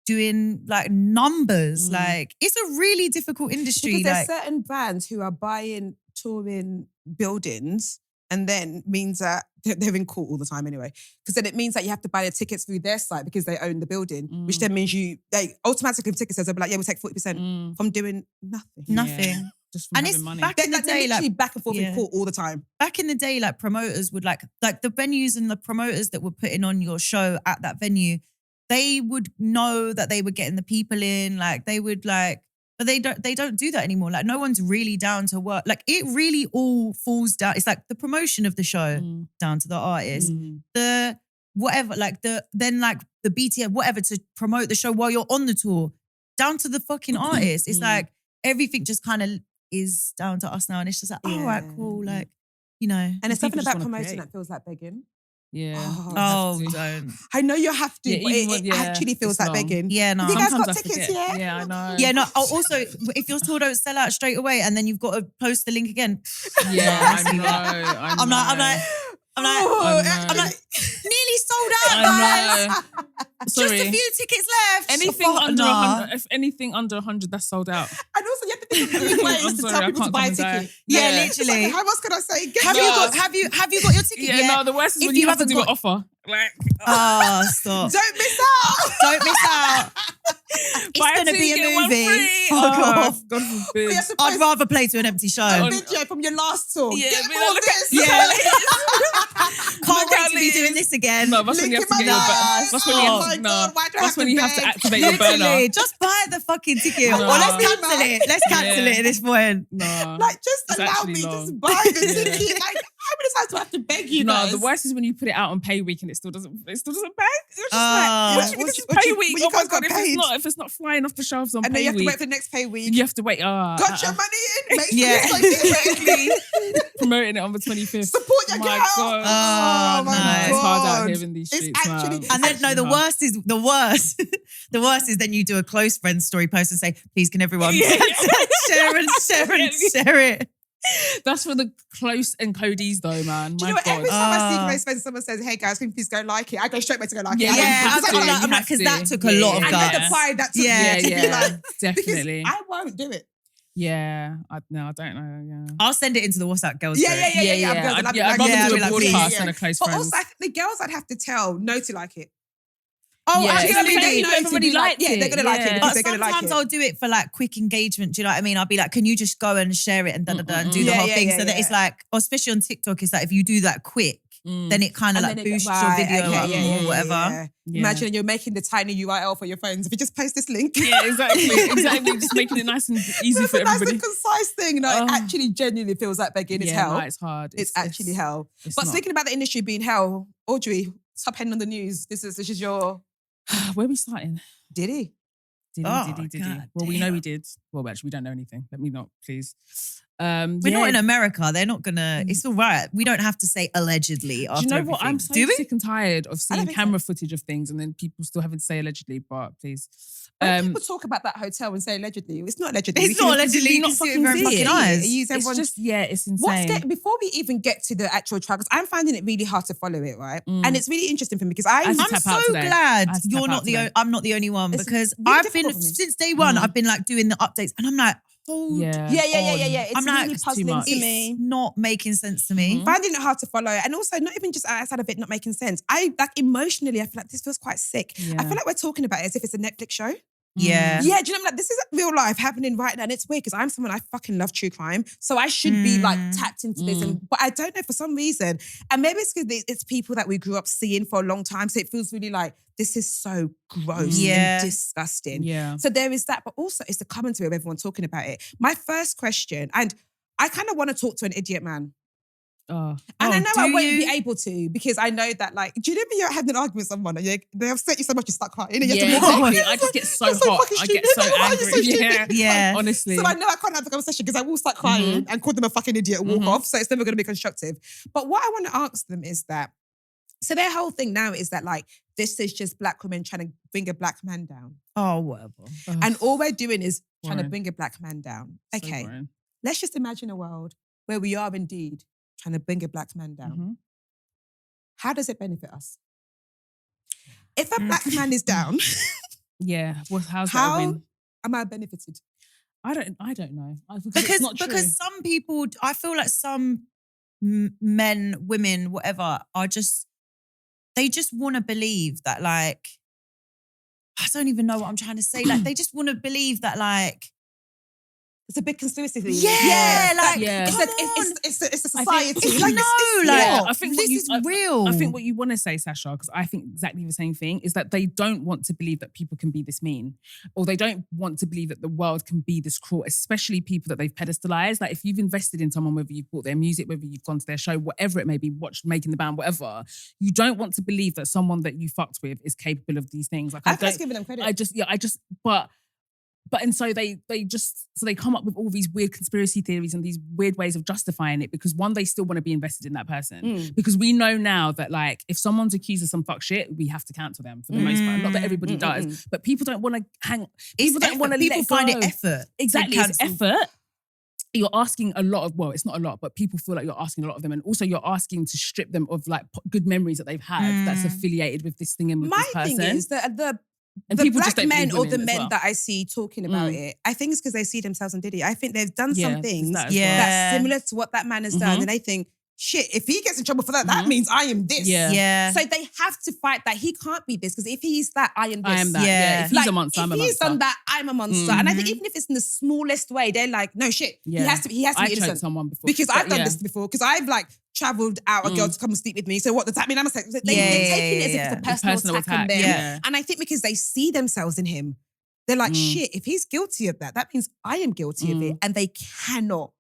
doing like numbers. Like it's a really difficult industry. Because there's certain bands who are buying touring buildings and then means that they're in court all the time anyway. Because then it means that you have to buy the tickets through their site because they own the building, which then means they automatically ticket sales, they'll be like, yeah, we'll take 40% from doing nothing. Nothing. Yeah. Just from And having it's money. back in the They're day, literally like back and forth in court all the time. back in the day, like promoters would like the venues and the promoters that were putting on your show at that venue, they would know that they were getting the people in, like they would like, but they don't do that anymore. Like no one's really down to work. Like it really all falls down. It's like the promotion of the show down to the artist, the whatever, like the BTM, whatever to promote the show while you're on the tour, down to the fucking artist. It's like everything just kind of is down to us now, and it's just like, all right, cool, like you know. And it's something just about wanna promoting create. that feels like begging. Yeah. Oh, don't. I know you have to, Yeah, but even when- it actually feels it's like long. begging. Yeah, no. Have you guys Sometimes got I tickets forget. yet? Yeah, I know. Yeah, no. Oh, also, if your tour don't sell out straight away, and then you've got to post the link again. Yeah, I know. I'm like, Oh, nearly sold out, I guys. know. Just Sorry. a few tickets left. Anything under 100, if anything under 100, that's sold out. And also, you have to think of three ways I'm to sorry, tell I people to can't buy a come and ticket. die. Yeah, Yeah. It's like, literally. how else can I say? Have you got your ticket Yeah, yet? no, the worst is If when you you have to haven't do an got- offer. Like, Oh, stop. Don't miss out. Don't miss out. It's buy going to two, be a get one movie. free. Fuck off. God We forbid. have to I'd post rather play to an empty show. a video from your last tour. Yeah, Get be more like, of this. Yeah. Can't Can't wait to be doing this again. No, that's when you have to get your Lick That's in when you my have eyes. to, Oh my God, why do I that's have when to you have to beg? activate your burner. Literally, just buy the fucking ticket. No. Or let's cancel it. Let's cancel Yeah. it at this point. No. Like, just It's allow actually me, long. just buy the Yeah. ticket. Like, how many times do I have to beg you No, guys? the worst is when you put it out on pay week and it still doesn't bang. You're just Oh. like, what do you mean this is pay week? When you Oh my guys God, got if paid. it's not flying off the shelves on And then pay you have to week, wait for the next pay week. you have to wait. Got your money in. Make sure Yeah. it's like promoting it on the 25th. Support your My girl. God. Oh, my no. God. It's hard out here in these It's streets, actually- man. And then no, the worst is the worst. The worst is then you do a close friend story post and say, please can everyone Yeah. share it. That's for the close and Cody's though, man. Do My you know what? God. Every time I see close friends, someone says, "Hey guys, can you please go like it?" I go straight back to go like it. Yeah, I go, Yeah, have to, I'm you like, because have that to. took a lot of Yeah, I know guts. the pride that took Yeah, me to be yeah, like, definitely. because I won't do it. Yeah, I don't know. Yeah. I'll send it into the WhatsApp girls. Yeah, group. yeah, yeah, yeah. I'm girls, and I'd be I'd like, rather yeah, do a I'd be like, broadcast yeah, than a close But friend. also, I think the girls I'd have to tell no to like it. Oh, Yeah, actually, it's they okay, do. people have already liked yeah, it. they're gonna like it Yeah. because But they're gonna like sometimes it. I'll do it for like quick engagement. Do you know what I mean? I'll be like, can you just go and share it and and do the Yeah, whole yeah, thing? yeah, So that it's yeah. like, or especially on TikTok, it's like if you do that quick, then it kind of And like then it- boosts right, your video okay, up yeah, or yeah, whatever. yeah. Yeah. Imagine you're making the tiny URL for your phones. If you just post this link. Yeah, exactly. Just making it nice and easy It's for a nice everybody. and concise thing. No, it Oh. actually genuinely feels like begging. It's Yeah, hell. no, it's hard. It's actually hell. it's But not. speaking about the industry being hell, Audrey, stop heading on the news. This is your Where are we starting? Diddy. Did Oh, he? God Well, we know damn. we did. Well, actually, we don't know anything. Let me not, please. We're not in America. They're not gonna. It's all right. We don't have to say allegedly Do after you know what? everything. I'm so Do we? sick and tired of I seeing don't think camera footage of things and then people still having to say allegedly, but please. When people talk about that hotel and say allegedly, it's not allegedly. It's not allegedly. You not can see it fucking with your own see fucking it. eyes. It use It's everyone. just, it's insane. Before we even get to the actual trial, because I'm finding it really hard to follow it, right? Mm. And it's really interesting for me because I I'm had to I'm tap out so today. glad I had to you're tap not out the. today. I'm not the only one It's because really I've been difficult for me. since day one. Mm. I've been like doing the updates, and I'm like, hold Yeah. yeah. on. It's I'm like, really it's too puzzling much. to it's me. not making sense to me. Mhm. Finding it hard to follow, and also not even just outside of it not making sense. I like emotionally, I feel like this feels quite sick. I Yeah. feel like we're talking about it as if it's a Netflix show. Yeah. Yeah, do you know, I'm like, this is real life happening right now. And it's weird because I'm someone, I fucking love true crime. So I should be like tapped into this. But I don't know, for some reason. And maybe it's because it's people that we grew up seeing for a long time. So it feels really like, this is so gross and disgusting. Yeah. So there is that. But also it's the commentary of everyone talking about it. My first question, and I kind of want to talk to an idiot man. Oh. And I know I won't be able to because I know that, like, do you remember you're having an argument with someone and they upset you so much you start crying and you have to walk off? I just get so hot. I get so angry. Yeah. Honestly. So I know I can't have the conversation because I will start crying and call them a fucking idiot and walk off. So it's never going to be constructive. But what I want to ask them is that, so their whole thing now is that, like, this is just black women trying to bring a black man down. Oh, whatever. And all we're doing is trying to Boring. bring a black man down. So Okay. boring. Let's just imagine a world where we are indeed trying to bring a black man down. How does it benefit us? If a black man is down, Yeah. Well, how's that a how win? am I benefited? I don't know. It's Because not true. some people, I feel like some men, women, whatever, are just, they just want to believe that, like, I don't even know what I'm trying to say. Like, they just want to believe that, like, It's a big conspiracy theory. Yeah. It's a society. I think this is real. I think what you want to say, Sasha, because I think exactly the same thing, is that they don't want to believe that people can be this mean, or they don't want to believe that the world can be this cruel, especially people that they've pedestalized. Like, if you've invested in someone, whether you've bought their music, whether you've gone to their show, whatever it may be, watched Making the Band, whatever, you don't want to believe that someone that you fucked with is capable of these things. Like, I've just given them credit. But and so they come up with all these weird conspiracy theories and these weird ways of justifying it because, one, they still want to be invested in that person. Because we know now that, like, if someone's accused of some fuck shit, we have to cancel them for the most part. Not that everybody does, but people don't want to hang. People don't want to let go. People find it effort. Exactly, it's effort. You're asking a lot of, well, it's not a lot, but people feel like you're asking a lot of them. And also you're asking to strip them of, like, good memories that they've had that's affiliated with this thing and with this person. My thing is that the people black just don't men believe or the women as men well. that I see talking about it, I think it's because they see themselves in Diddy. I think they've done some things that as well. that's similar to what that man has done. And they think, shit, if he gets in trouble for that, that means I am this. Yeah. So they have to fight that. He can't be this because if he's that, I am this. I am that. Yeah. If he's a monster, I'm a If he's monster. done that, I'm a monster. And I think even if it's in the smallest way, they're like, no shit, he has to be I've choked innocent. someone before. Because I've done this before. Because I've, like, travelled out a girl to come and sleep with me. So what does that mean? I'm a sex. They're taking it as if it's a personal attack on them. Yeah. And I think because they see themselves in him, they're like, shit, if he's guilty of that, that means I am guilty of it. And they cannot.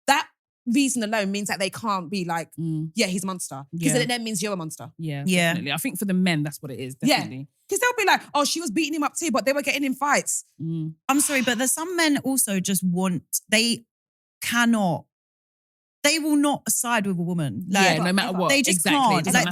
That reason alone means that they can't be like, yeah, he's a monster. Because then it then means you're a monster. Yeah, definitely. I think for the men, that's what it is, definitely. Yeah. Because they'll be like, oh, she was beating him up too, but they were getting in fights. I'm sorry, but there's some men also just want, they will not side with a woman. Like, no matter what. They just can't. Like,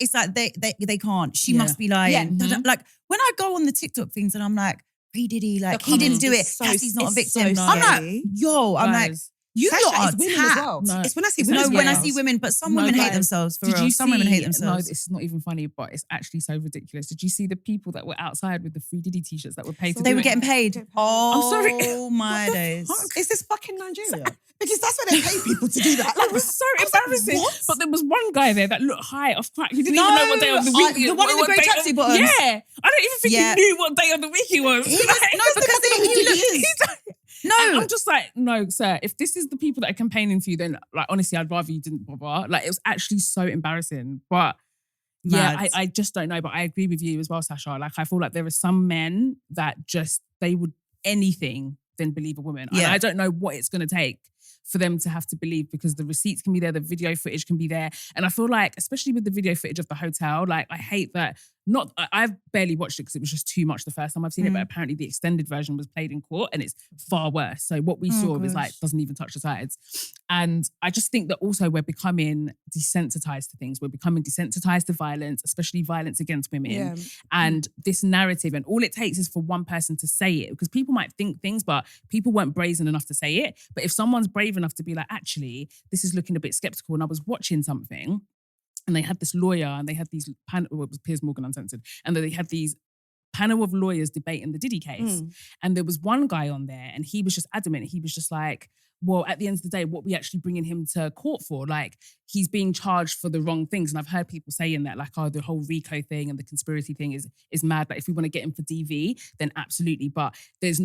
it's like they can't. She must be lying. Like, when I go on the TikTok things and I'm like, P. Diddy, like, he didn't do it. Cassie's not a victim. So I'm like, yo, I'm like, you Sasha, lot are it's women as well. tapped. It's when I see No, women. when I see women, but some women hate themselves. For real. Some women hate themselves. No, it's not even funny, but it's actually so ridiculous. Did you see the people that were outside with the Free Diddy t-shirts that were paid to They do were it? getting paid. I'm sorry. Oh my days. Is this fucking Nigeria? Because that's where they pay people to do that. It was so embarrassing. what? But there was one guy there that looked high off crack. He didn't even know what day of the week the one in the grey tracksuit bottoms. Yeah. I don't even think he knew what day of the week he was. He was no, because he No. And I'm just like, no, sir, if this is the people that are campaigning for you, then, like, honestly, I'd rather you didn't bother. Like, it was actually so embarrassing. But yeah, I just don't know. But I agree with you as well, Sasha. Like, I feel like there are some men that just, they would anything than believe a woman. Yeah. And I don't know what it's going to take for them to have to believe, because the receipts can be there, the video footage can be there. And I feel like, especially with the video footage of the hotel, like, I hate that. I've barely watched it because it was just too much the first time I've seen it, but apparently the extended version was played in court and it's far worse. So what we saw was like, doesn't even touch the sides. And I just think that also we're becoming desensitized to things. We're becoming desensitized to violence, especially violence against women. Yeah. And this narrative, and all it takes is for one person to say it, because people might think things, but people weren't brazen enough to say it. But if someone's brave enough to be like, actually, this is looking a bit skeptical, and I was watching something, and they had this lawyer and they had these, it was Piers Morgan Uncensored, and they had these panel of lawyers debating the Diddy case. And there was one guy on there and he was just adamant. He was just like, well, at the end of the day, what we actually bringing him to court for? Like, he's being charged for the wrong things. And I've heard people saying that, like, oh, the whole RICO thing and the conspiracy thing is mad. Like, if we want to get him for DV, then absolutely. But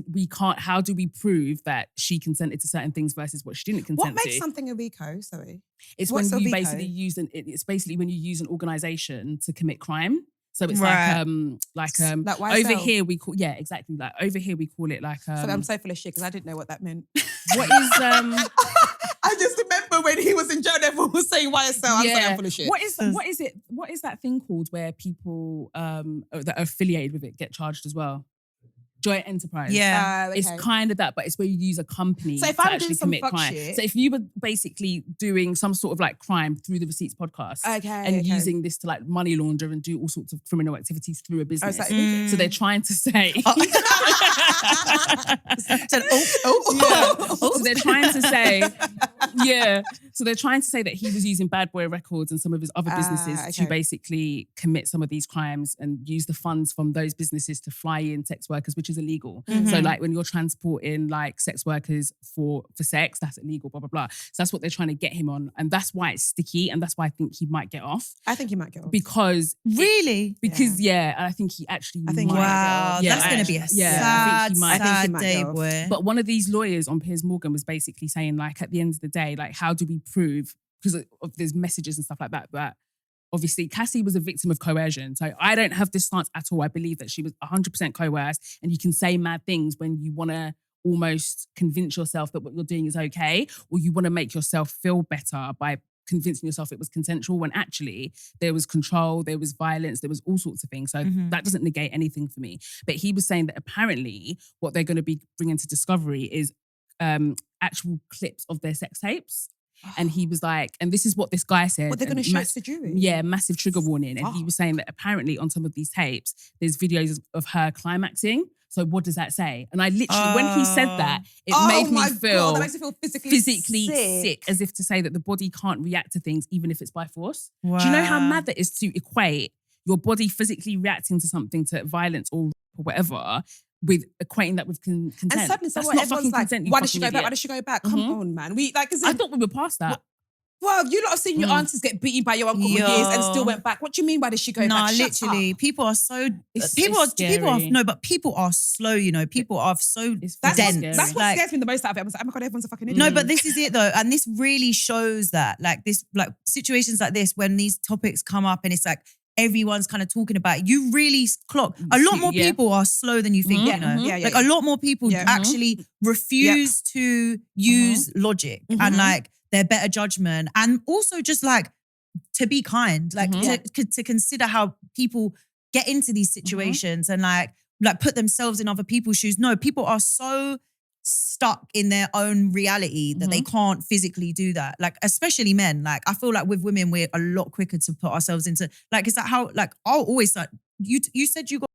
we can't, how do we prove that she consented to certain things versus what she didn't consent to? What makes something a RICO? Sorry. It's What's when a you RICO? basically use it's basically when you use an organization to commit crime. So it's Right. like YSL? over here we call exactly, like over here we call it like Sorry, I'm so full of shit because I didn't know what that meant. what is I just remember when he was in jail, everyone was saying YSL. I'm sorry, I'm full of shit. What is that thing called where people that are affiliated with it get charged as well? Joint enterprise. Yeah. Okay. It's kind of that, but it's where you use a company So if to I'm actually doing some commit fuck crime. shit- So if you were basically doing some sort of like crime through the Receipts podcast and using this to like money launder and do all sorts of criminal activities through a business. So they're trying to say... So they're trying to say... Yeah. So they're trying to say that he was using Bad Boy Records and some of his other businesses to basically commit some of these crimes and use the funds from those businesses to fly in sex workers, which is illegal. So like when you're transporting like sex workers for sex, that's illegal, blah, blah, blah. So that's what they're trying to get him on. And that's why it's sticky. And that's why I think he might get off. I think he might get off. Because... Really? Because, I think he actually might get wow, off. that's going to be a sad day, boy. But one of these lawyers on Piers Morgan was basically saying, like, at the end of the day, like, how do we prove, because there's messages and stuff like that, but obviously Cassie was a victim of coercion. So I don't have this stance at all. I believe that she was 100% coerced, and you can say mad things when you want to almost convince yourself that what you're doing is okay, or you want to make yourself feel better by convincing yourself it was consensual, when actually there was control, there was violence, there was all sorts of things. So that doesn't negate anything for me. But he was saying that apparently what they're going to be bringing to Discovery is actual clips of their sex tapes. And he was like, and this is what this guy said. What they're going to show to the jury? Yeah, massive trigger warning. And he was saying that apparently on some of these tapes, there's videos of her climaxing. So what does that say? And I literally, when he said that, it made me feel, that makes me feel physically sick, as if to say that the body can't react to things even if it's by force. Wow. Do you know how mad that is to equate your body physically reacting to something, to violence or whatever, with equating that with consent? And suddenly, that's not fucking like, consent. Why did she go back? Why did she go back? Come on, man. I thought we were past that. Well, you lot have seen your aunties get beaten by your uncle for years and still went back. What do you mean? Why did she go back? Nah, Shut literally, up. people are so. People Are slow. You know, people are so dense. That's what scares me the most out of it. I was like, oh my God, everyone's a fucking idiot. No, but this is it though, and this really shows that, like situations like this, when these topics come up and it's like everyone's kind of talking about it, you really clock a lot more people are slow than you think. You know, a lot more people actually refuse to use logic and like their better judgment, and also just like to be kind, like to consider how people get into these situations and like put themselves in other people's shoes. No, people are so stuck in their own reality that they can't physically do that. Like, especially men. Like, I feel like with women, we're a lot quicker to put ourselves into, like, is that how, like, I'll always like, you said you got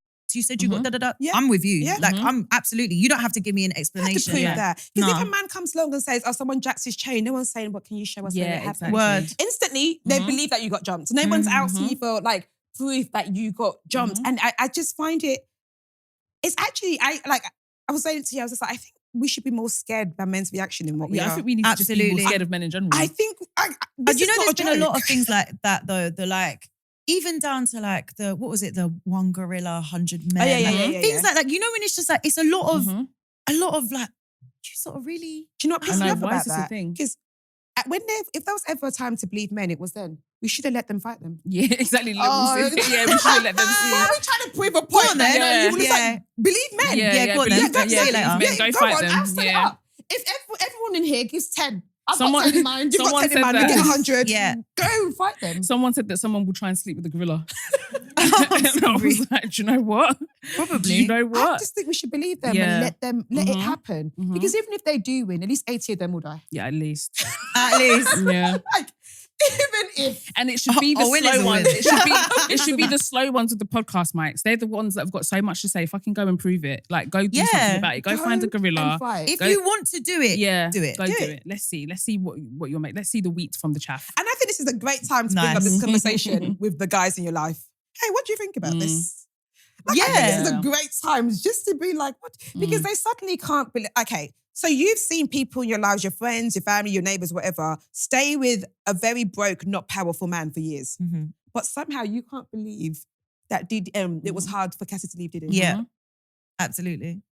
da-da-da. Yeah. I'm with you. Yeah. Like, I'm absolutely, you don't have to give me an explanation. I have to prove that. Because No. if a man comes along and says, oh, someone jacks his chain, no one's saying, what can you show us when it happened? exactly. Word. Instantly, they believe that you got jumped. No one's asking you for like proof that you got jumped. And I just find it's actually, I was saying to you, I was just like, I think we should be more scared by men's reaction in what we are. I think we need to just be more scared of men in general. I think, But you know, there's been a lot of things like that though. The like, even down to like the one gorilla, 100 men. Things like that. You know, when it's just like, it's a lot of like, you sort of really. Do you know what pisses me off why about is this a that? thing? Because if there was ever a time to believe men, it was then. We should have let them fight them. Yeah, exactly. We should have let them see. Why are we trying to prove a point? Like, believe men. Go on then. Go fight them. I'll set it up. If everyone in here gives 10, I've Someone- got 10 in mind, you've got someone 10 in said mind, we that. get 100. Yeah. Go fight them. Someone said that someone will try and sleep with a gorilla. And I was like, do you know what? Probably. Do you know I what? just think we should believe them Yeah. and let it happen. Because even if they do win, at least 80 of them will die. Yeah, at least. At least. Yeah. Like, even if. And it should be the win is slow a ones. win. It should be the slow ones with the podcast mics. They're the ones that have got so much to say. Fucking go and prove it. Like, go do something about it. Go find a gorilla. and fight. If you want to do it, do it. Go do it. Let's see what you're making. Let's see the wheat from the chaff. And I think this is a great time to bring up this conversation with the guys in your life. Hey, what do you think about this? Like, I think this is Yeah. a great time just to be like, what? Because they suddenly can't believe, okay, so you've seen people in your lives, your friends, your family, your neighbors, whatever, stay with a very broke, not powerful man for years. But somehow you can't believe that it was hard for Cassie to leave Diddy. Yeah, absolutely.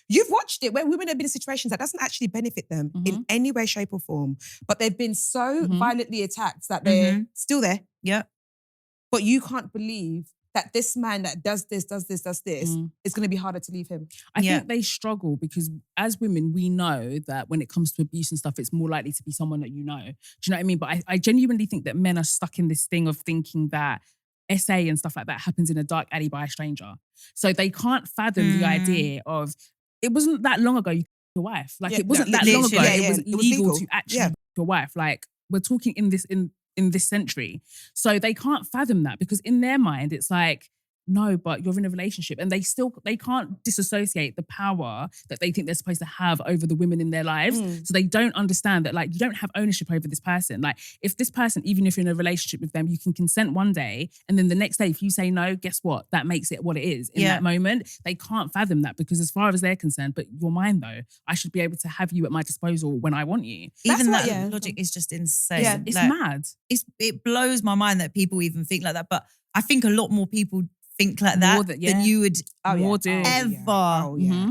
You've watched it where women have been in situations that doesn't actually benefit them in any way, shape or form. But they've been so violently attacked that they're still there. Yeah. But you can't believe that this man that does this is going to be harder to leave him. I think they struggle because as women, we know that when it comes to abuse and stuff, it's more likely to be someone that you know. Do you know what I mean? But I genuinely think that men are stuck in this thing of thinking that SA and stuff like that happens in a dark alley by a stranger. So they can't fathom the idea of, it wasn't that long ago you killed your wife. Like it wasn't that long ago. It was legal to actually kill your wife. Like we're talking in this century. So they can't fathom that because in their mind, it's like, no, but you're in a relationship and they can't disassociate the power that they think they're supposed to have over the women in their lives. So they don't understand that like, you don't have ownership over this person. Like if this person, even if you're in a relationship with them, you can consent one day and then the next day, if you say no, guess what? That makes it what it is in that moment. They can't fathom that because as far as they're concerned, but you're mine though. I should be able to have you at my disposal when I want you. Even that logic is just insane. Yeah, it's mad. It blows my mind that people even think like that. But I think a lot more people think like that than you would ever.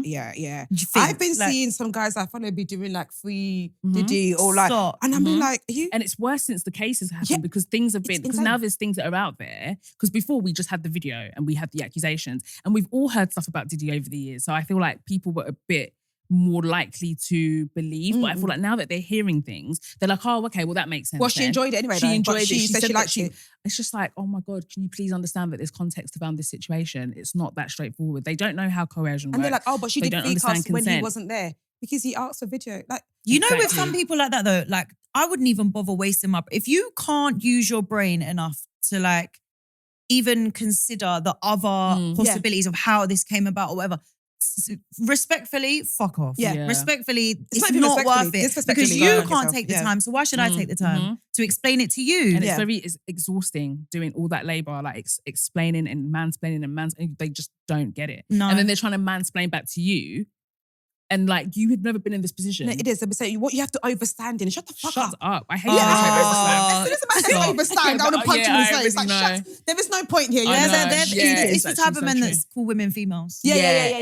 Yeah. I've been seeing some guys I follow be doing like free Diddy or like, and I'm like, are you? And it's worse since the cases happened because things have been, because now there's things that are out there. Because before we just had the video and we had the accusations and we've all heard stuff about Diddy over the years. So I feel like people were a bit more likely to believe. But I feel like now that they're hearing things, they're like, oh, okay, well, that makes sense. Well, she enjoyed it anyway. She enjoyed it. She said she liked it. It's just like, oh my God, can you please understand that there's context around this situation? It's not that straightforward. They don't know how coercion works. And they're like, oh, but she did free when he wasn't there because he asked for video. Like, you know, with some people like that though, like I wouldn't even bother wasting my, if you can't use your brain enough to like even consider the other possibilities of how this came about or whatever, respectfully, fuck off. Yeah. Respectfully, it's not worth it because you can't take the time. So why should I take the time to explain it to you? And it's exhausting doing all that labor, like explaining and mansplaining and they just don't get it. No. And then they're trying to mansplain back to you. And like, you had never been in this position. No, it is. They're saying, what you have to overstand and shut the fuck Shut up. up. I hate that. As soon as a man says overstand, I want to punch him in his face. Like, shut. There is no point here. It's the type of men that call women females. Yeah.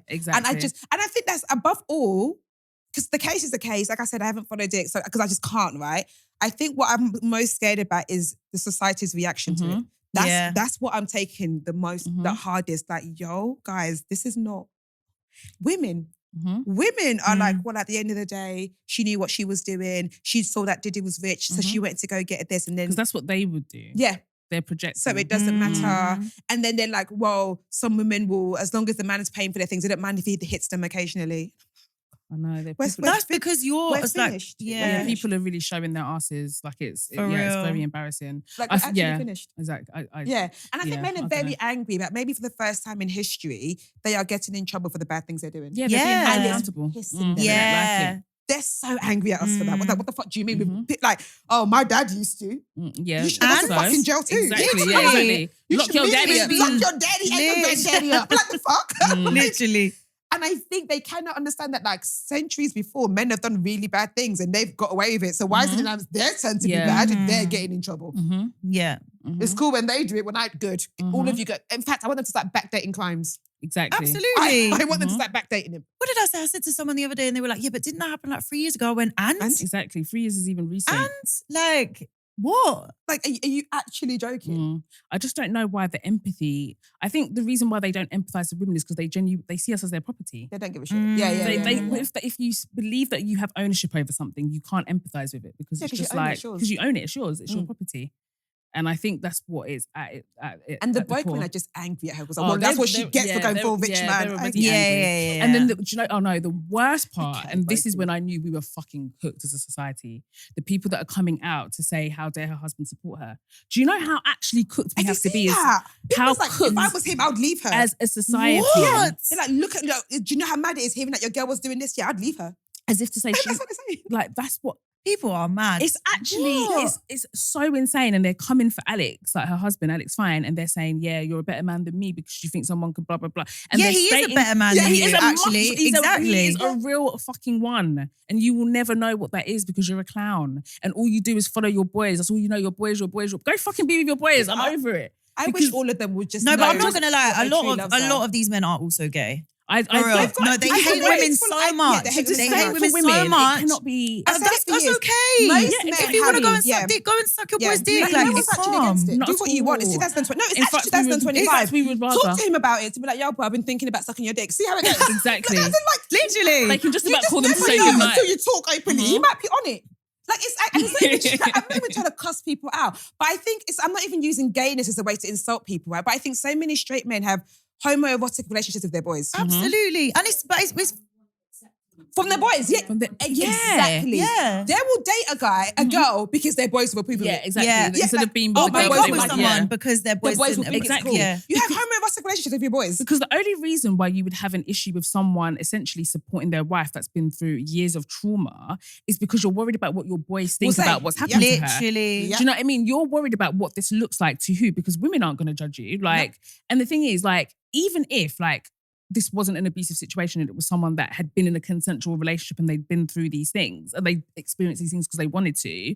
Exactly. And I think that's above all, because the case is a case. Like I said, I haven't followed it because I just can't, right? I think what I'm most scared about is the society's reaction to it. That's what I'm taking the most, the hardest. Like, yo, guys, this is not women. Women are like, well, at the end of the day, she knew what she was doing. She saw that Diddy was rich, so she went to go get this. And then, because that's what they would do. Yeah. They're projecting. So it doesn't matter. And then they're like, well, some women will, as long as the man is paying for their things, they don't mind if he hits them occasionally. I know. That's because you're finished. Like, people are really showing their asses. Like it's very embarrassing. Like we're actually finished. Exactly. And I think men are very angry that maybe for the first time in history, they are getting in trouble for the bad things they're doing. Yeah, they're being held accountable. They're so angry at us for that. What the fuck do you mean? Like, oh, my dad used to. You should have gone to fucking jail too. Exactly. Lock your daddy up. Lock your daddy and your granddaddy up. Like the fuck? Literally. And I think they cannot understand that like centuries before, men have done really bad things and they've got away with it. So why is it now their turn to be bad and they're getting in trouble? Yeah. It's cool when they do it, when I good. All of you go. In fact, I want them to start backdating crimes. Exactly. Absolutely. I want them to start backdating him. What did I say? I said to someone the other day and they were like, yeah, but didn't that happen like 3 years ago? I went, and? Exactly. 3 years is even recent. And? Like, what? Like, are you actually joking? I just don't know why the empathy. I think the reason why they don't empathize with women is because they see us as their property. They don't give a shit. If you believe that you have ownership over something, you can't empathize with it because it's just like, because you own it, it's yours, it's your property. And I think that's what is at and the broke men are just angry at her because that's what she gets for going for a rich man. And then, do you know, oh no, the worst part, and this is when I knew we were fucking cooked as a society, the people that are coming out to say, how dare her husband support her. Do you know how actually cooked we have to be? How like, if I was him, I would leave her. As a society. What? They're like, look, do you know how mad it is hearing that your girl was doing this? Yeah, I'd leave her. As if to say, that's what they're saying. Like, that's what People are mad. It's actually, it's so insane. And they're coming for Alex, like her husband, Alex Fine, and they're saying, yeah, you're a better man than me because you think someone could blah, blah, blah. And yeah, he is a better man than you, actually. Exactly. He is a real fucking one. And you will never know what that is because you're a clown. And all you do is follow your boys. That's all you know, your boys. Go fucking be with your boys. I'm over it. I wish all of them would just No, know but I'm not going to lie. what A their true lot loves are. of these men are also gay. They They hate women so much. they hate They women hate women so It much. cannot be. That's okay. Most men If you want to go and have- suck dick, go and suck your Yeah, boy's dick. no Like, one's it's actually calm. against it. Not Do at what you want. It's all. 2020. No, it's In actually fact, we would- 2025. we would rather. Talk to him about it to be like, yo, bro, I've been thinking about sucking your dick. See how it goes. Exactly. Like, as in, like, Literally. They can just you about just call them to never say know goodnight. until you talk openly. He might be on it. Like it's I'm not even trying to cuss people out, but I think I'm not even using gayness as a way to insult people, right? But I think so many straight men have homoerotic relationships with their boys. Absolutely. And it's From their boys, yeah. Exactly. Yeah. They will date a guy, a girl, because their boys will approve of Yeah, it. exactly. Yeah. Instead of being with Oh, the break girl, up they with might- someone because their Their boys boys will didn't think it's Exactly. cool. Yeah. You have homoerotic relationships with your boys. Because the only reason why you would have an issue with someone essentially supporting their wife that's been through years of trauma is because you're worried about what your boys think Will say. about what's happened to her. Literally. Yeah. Do you know what I mean? You're worried about what this looks like to who? Because women aren't going to judge you. Like, and the thing is, like, even if like this wasn't an abusive situation and it was someone that had been in a consensual relationship and they'd been through these things and they experienced these things because they wanted to,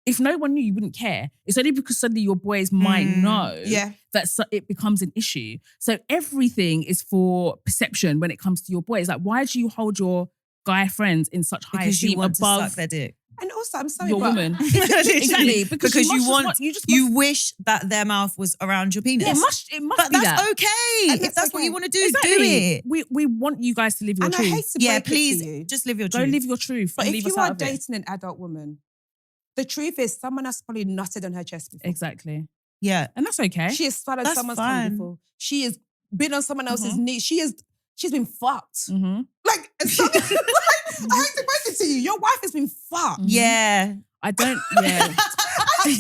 if no one knew, you wouldn't care. It's only because suddenly your boys might know that it becomes an issue. So everything is for perception when it comes to your boys. Like, why do you hold your guy friends in such high Because you esteem want to above suck their dick. And also, I'm sorry, your but woman? Exactly. Because you must- wish that their mouth was around your penis. It must But be that's that. okay. And If that's what okay. you want to do, Exactly. do it. We want you guys to live your and I truth. hate to Yeah, break it to you. please, just live your Go truth. live your truth But and if leave you us are out of it. dating an adult woman, the truth is someone has probably nutted on her chest before. Yeah. And that's okay. She has swallowed That's someone's fine. tongue before. She has been on someone else's knee. She's been fucked. Mm-hmm. Like, I hate to break it to you. Your wife has been fucked. Yeah. I don't, yeah.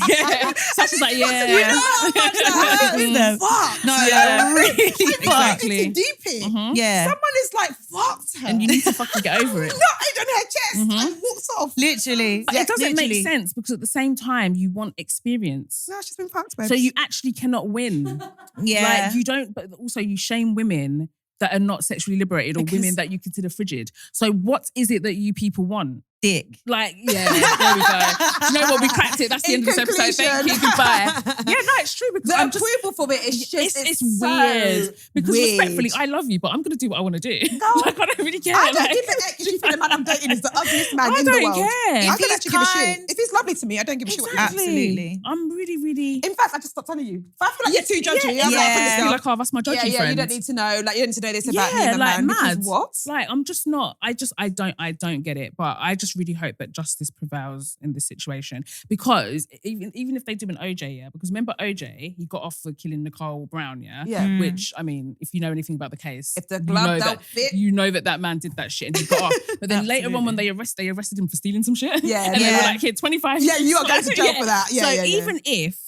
yeah. Sasha's like, yeah. You know how much that hurt me? them. Fucked. No, Yeah. really Exactly. fucked. Deep in. Mhm. Yeah. Someone is like fucked her. And you need to fucking get over it. Nutted on her chest Mhm. and walks off. Literally. But it doesn't make sense because at the same time, you want experience. No, she's been fucked, babe. So you actually cannot win. Yeah. Like you don't, but also you shame women that are not sexually liberated or Because- women that you consider frigid. So what is it that you people want? Dick. Like, yeah, there we go. Do you know what? We cracked it. That's the end of this episode. Thank you. Goodbye. Yeah, no, it's true because The I'm just, approval for it is just it's so weird. Because weird. respectfully, I love you, but I'm going to do what I want to do. No. Like, I don't really care. I don't like, give a heck if you think the man I'm dating is the ugliest man I in the don't world. care. I If don't he's actually give a shit. kind- If he's lovely to me, I don't give a shit what he is. Absolutely. I'm really. In fact, I just stopped telling you. If I feel like you're too judgy, I'm yeah. like, I yeah, feel like, oh, that's my judgy yeah, friend. you don't need to know. Like, you don't need to know this about me Yeah, and the like man. mad. Because what? Like, I'm just not. I don't get it. But I just really hope that justice prevails in this situation because even if they do an OJ, yeah, because remember OJ, he got off for killing Nicole Brown, yeah. Yeah. Which I mean, if you know anything about the case, If the you glove know don't that, fit. you know that man did that shit and he got off. But then later on, when they arrested him for stealing some shit, Yeah, and they yeah. were like, "Here, 25." Yeah, you are going to jail for that. Yeah, so yeah, yeah. even if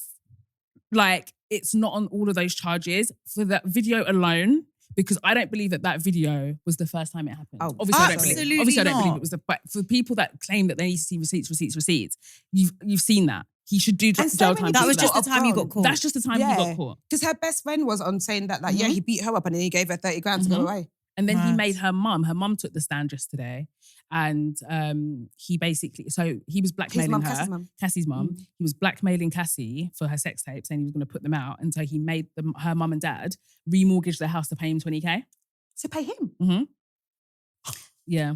like it's not on all of those charges for that video alone. Because I don't believe that video was the first time it happened. Oh, obviously, absolutely I don't believe not. it was but for people that claim that they need to see receipts, you've seen that. He should do And so jail many time. That for was that. just the time you got caught. That's just the time he got caught. Because her best friend was on saying that, like, yeah, he beat her up and then he gave her 30 grand to go away. And then he Right. made her mum took the stand just today. And he basically, so he was blackmailing mum, her. Cassie's mum. He was blackmailing Cassie for her sex tapes saying he was going to put them out. And so he made her mum and dad remortgage their house to pay him 20K. To pay him. Mm-hmm. Yeah.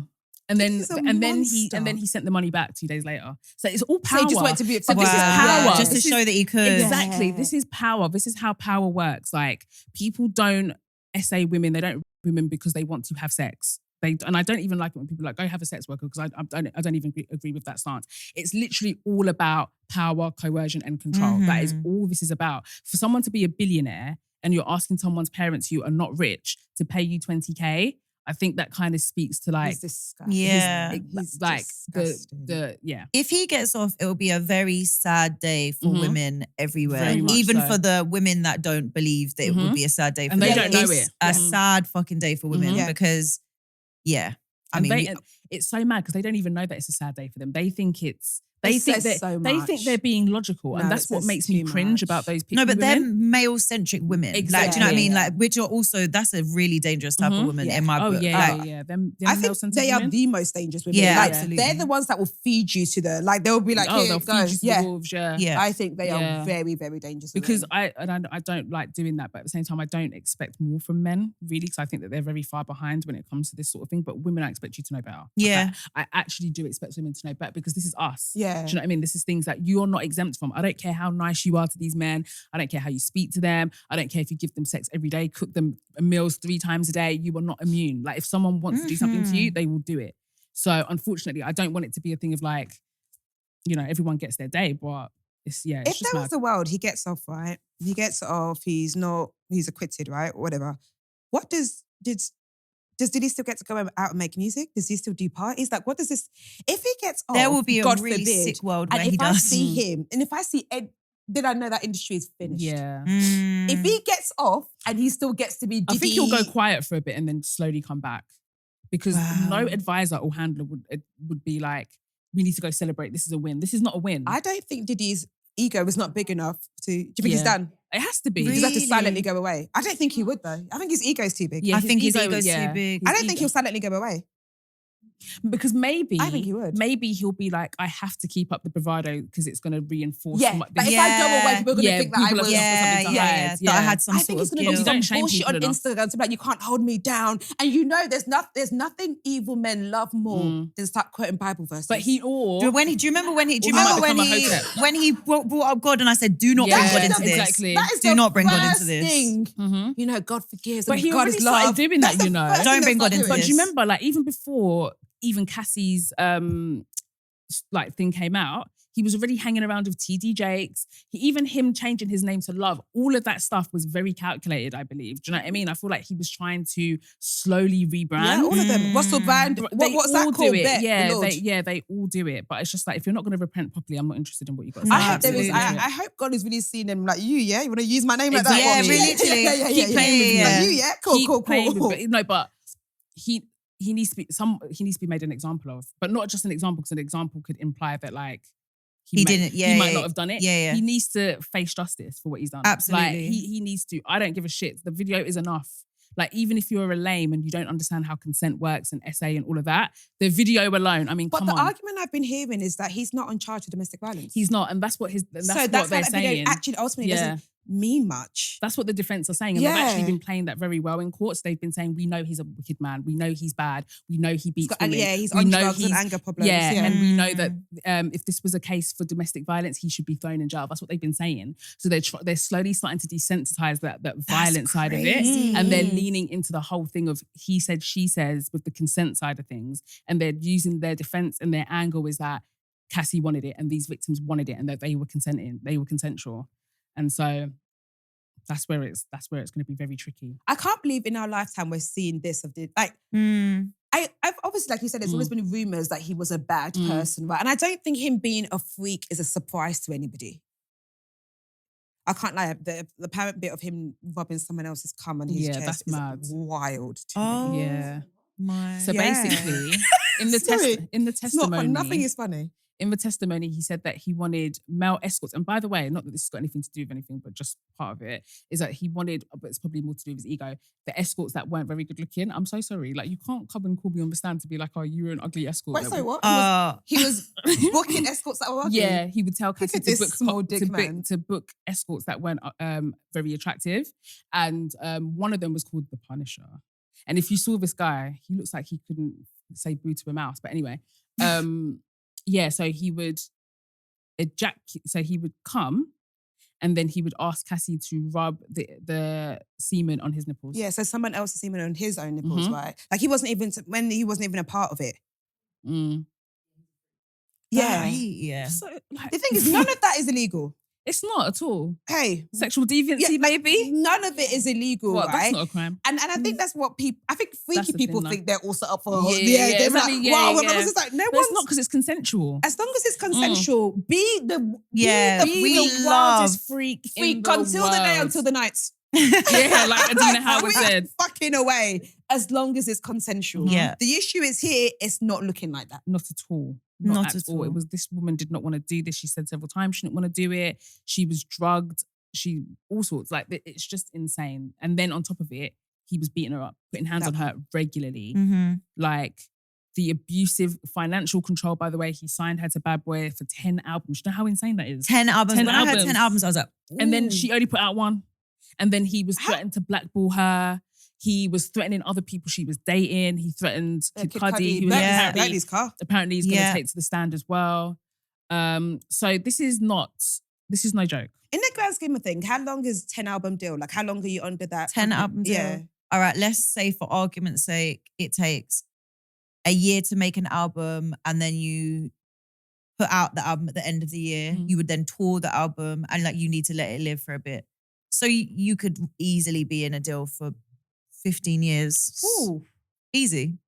And then He's a he sent the money back 2 days later. So it's all power. So he just wanted to be So this is Wow. power. Just to This is- show that he could. Exactly. Yeah. This is power. This is how power works. Like people don't essay women. They don't women because they want to have sex. And I don't even like it when people are like, go have a sex worker because I don't even agree with that stance. It's literally all about power, coercion, and control. That is all this is about. For someone to be a billionaire and you're asking someone's parents who are not rich to pay you 20K, I think that kind of speaks to like, He's disgusting. Yeah. He's like disgusting. the yeah. If he gets off, it will be a very sad day for Mhm. women everywhere. Very much Even so. for the women that don't believe that it would Mhm. be a sad day for And they them. don't know It's it. a Mhm. sad fucking day for women Yeah. because, yeah. I And mean, they- it's so mad because they don't even know that it's a sad day for them. They think it's. They It think says that so they much. think they're being logical, No, and that's it what says makes me too cringe much. about those people. No, but they're women. male-centric women. Like, do you know what I Exactly. mean? Like, which are also, that's a really dangerous type of woman Yeah. in my Oh book. yeah, Like, yeah. Them I think male-centered they are women. the most dangerous women. Yeah, Like, absolutely. they're the ones that will feed you to the, like, they'll be like, Oh, here, they'll go. feed you to the wolves. Yeah. yeah. I think they Yeah. are very, very dangerous Because women. I don't like doing that, but at the same time, I don't expect more from men, really, because I think that they're very far behind when it comes to this sort of thing. But women, I expect you to know better. Yeah. I actually do expect women to know better because this is us. Yeah. Do you know what I mean? This is things that you're not exempt from. I don't care how nice you are to these men. I don't care how you speak to them. I don't care if you give them sex every day, cook them meals 3 times a day. You are not immune. Like, if someone wants to do something to you, they will do it. So unfortunately, I don't want it to be a thing of like, you know, everyone gets their day, but it's If just there mad. was a world, he gets off, right? He gets off, he's acquitted, right? Or whatever. What did he still get to go out and make music? Does he still do parties? Like, what does this, if he gets off, There will be a God really forbid, sick world and where if he I does. see him, and if I see Ed, then I know that industry is finished. Yeah. If he gets off and he still gets to be I think he'll go Diddy- quiet for a bit and then slowly come back. Because no Wow. advisor or handler would be like, we need to go celebrate. This is a win. This is not a win. I don't think Diddy's ego was not big enough to. Do you think he's Yeah. done? It has to be. He just have to Really? silently go away. I don't think he would though. I think his ego's too big. Yeah, I think his ego's yeah, too big. I his don't think ego. he'll silently go away. Because maybe I think he would. Maybe he'll be like, I have to keep up the bravado because it's going to reinforce. Yeah, my, but if this- I go away, people are going to Yeah, think that I people are was. gonna- Yeah, something to yeah, hide, yeah. That yeah. I had some I sort think he's of going to guilt. put Don't some shame bullshit people on enough. Instagram to be like, you can't hold me down. And you know there's nothing evil men love more than start quoting Bible verses. But he Do you remember when he might become a hotep. when he brought up God and I said, do not Yeah, bring God into this. exactly. That is Do the not bring God into first this. thing. Mhm. You know, God forgives But and he God already is started love. doing That's that, the you know. first Don't thing bring they'll God start into But doing. do you remember, like, even before even Cassie's like thing came out, he was already hanging around with TD Jakes. Even him changing his name to Love, all of that stuff was very calculated, I believe. Do you know what I mean? I feel like he was trying to slowly rebrand. Yeah, all of them. Russell Brand. They What's all that called? do it. Bet, the Lord. They all do it. But it's just like, if you're not going to repent properly, I'm not interested in what you got to say. No, I hope there is. absolutely. I hope God is really seeing them like you. Yeah, you want to use my name like that? Exactly. Yeah, really, literally. Yeah. Keep playing with me. Like you, yeah. Keep Cool. playing with it. No, but he needs to be made an example of, but not just an example, because an example could imply that like He didn't. Yeah, he might yeah, not have done it. yeah. He needs to face justice for what he's done. Absolutely. Like he needs to. I don't give a shit. The video is enough. Like, even if you're a lame and you don't understand how consent works and SA and all of that, the video alone, I mean, But come the on. argument I've been hearing is that he's not on charge of domestic violence. He's not, and that's what what why they're that saying. video actually ultimately Yeah. doesn't mean much. That's what the defense are saying. And they've Yeah. actually been playing that very well in courts. They've been saying, we know he's a wicked man. We know he's bad. We know he beats women. He's We on know drugs and he's- anger problems. Yeah, Yeah. and we know that if this was a case for domestic violence, he should be thrown in jail. That's what they've been saying. So they're slowly starting to desensitize that violent side of it. crazy. And they're leaning into the whole thing of he said, she says with the consent side of things. And they're using their defense and their angle is that Cassie wanted it and these victims wanted it and that they were consensual. And so that's where it's going to be very tricky. I can't believe in our lifetime we're seeing this of the like. I've obviously, like you said, there's always been rumors that he was a bad person, right? And I don't think him being a freak is a surprise to anybody. I can't lie. The apparent bit of him robbing someone else's cum on his chest that's is mad. wild to Oh, me. Yeah. my. So Yeah. basically, in the Sorry. in the It's not testimony, funny. Nothing is funny. in the testimony, he said that he wanted male escorts. And by the way, not that this has got anything to do with anything, but just part of it is that he wanted, but it's probably more to do with his ego, the escorts that weren't very good looking. I'm so sorry. Like, you can't come and call me on the stand to be like, oh, you're an ugly escort. Wait, Like, so what? Uh, He was booking escorts that were ugly. Yeah, he would tell Cassie at this to book, small dick man. to book escorts that weren't very attractive. And one of them was called The Punisher. And if you saw this guy, he looks like he couldn't say boo to a mouse. But anyway, yeah, so he would he would come and then he would ask Cassie to rub the semen on his nipples. Yeah, so someone else's semen on his own nipples, Mhm. right? Like he wasn't even a part of it. Mm. Yeah. yeah. So, like, The thing is, none of that is illegal. it's not at all. Hey, Sexual deviancy, yeah, maybe? none of it is illegal, Well, right? that's not a crime. And I think that's what people. I think freaky That's the people thing, think they're also up for. Yeah, they're exactly, like, yeah, wow, yeah. but it's like no But one's. it's not because it's consensual. As long as it's consensual, be the Yeah, be we the love wildest freak in the until the day, world. until the night. Yeah, like Adina Howard We're said. fucking away as long as it's consensual. Yeah. The issue is here, it's not looking like that. Not at all. Not at all. It was this woman did not want to do this. She said several times she didn't want to do it. She was drugged. She all sorts. Like it's just insane. And then on top of it, he was beating her up, putting hands on her regularly. Mm-hmm. Like the abusive financial control. By the way, he signed her to Bad Boy for 10 albums. You know how insane that is? 10 albums. 10 When I heard 10 albums. albums, I was like, And then ooh. she only put out one. And then he was threatened to blackball her. He was threatening other people she was dating. He threatened Kid Cudi, who Burnt his car. apparently he's going to Yeah. take to the stand as well. So this is no joke. In the grand scheme of things, how long is 10 album deal? Like, how long are you under that? 10 albums. Yeah. All right, let's say for argument's sake, it takes a year to make an album and then you put out the album at the end of the year. Mhm. You would then tour the album and like you need to let it live for a bit. So you could easily be in a deal for 15 years. Ooh. Easy.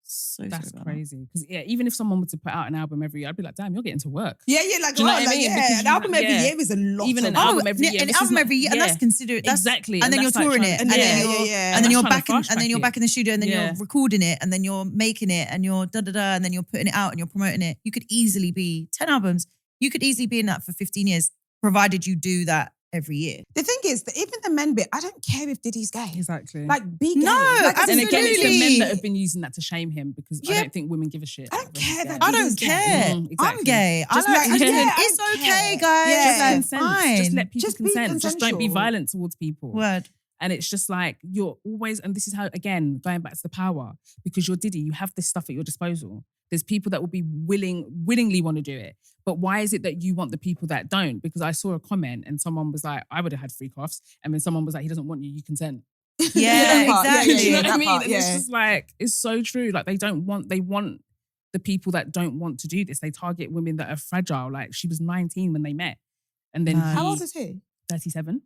So That's sorry about crazy. Because even if someone were to put out an album every year, I'd be like, damn, you're getting to work. Like, Do you know what I like, mean? yeah, Because an you- album every yeah. year is a lot. Even of an money. album every year. An This is album not- every year, and yeah. that's considered. That's, Exactly. And then you're that's like touring trying- it, and then you're yeah. and then you're That's back, trying and to then you're fast-track back in the studio, and then Yeah. you're recording it, and then you're making it, and you're and then you're putting it out, and you're promoting it. You could easily be 10 albums. You could easily be in that for 15 years, provided you do that every year. The thing is that even the men bit, I don't care if Diddy's gay. Exactly. Like, be gay. No, Like, and again, it's the absolutely. men that have been using that to shame him because I Yeah. don't think women give a shit. I don't whether he's care gay. that I Diddy's don't gay. care. Mm, exactly. I'm gay. Just I like, like- yeah, it's I don't okay, care. guys. Yeah. It's Consent. fine. Just let people Just be consent. Just don't be consensual. violent towards people. Word. And it's just like you're always, and this is how, again, going back to the power, because you're Diddy, you have this stuff at your disposal. There's people that will be willingly want to do it. But why is it that you want the people that don't? Because I saw a comment and someone was like, I would have had free coughs. And then someone was like, he doesn't want you, you consent. Yeah, That part, exactly. Do you know what I that mean? part, And it's yeah. just like, it's so true. Like they want the people that don't want to do this. They target women that are fragile. Like she was 19 when they met. And then Mad. How old is he? 37.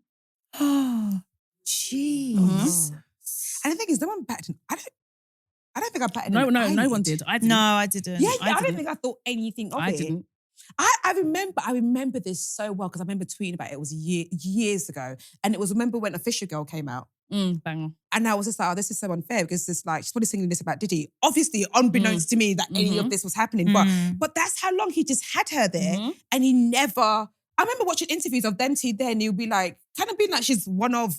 Oh, jeez. Mhm. And the thing is, no one batted. I don't think I batted. No an eyelid. one did. I didn't. No, I didn't. Yeah, I I don't didn't. think I thought anything of I it. didn't. I remember this so well because I remember tweeting about it. It was years ago, and it was remember when Official Girl came out, Bang. and I was just like, oh, this is so unfair because it's like she's probably singing this about Diddy, obviously unbeknownst to me that any of this was happening, Mm. but that's how long he just had her there, Mhm. and he never. I remember watching interviews of them two there, and he'll be like, kind of being like she's one of.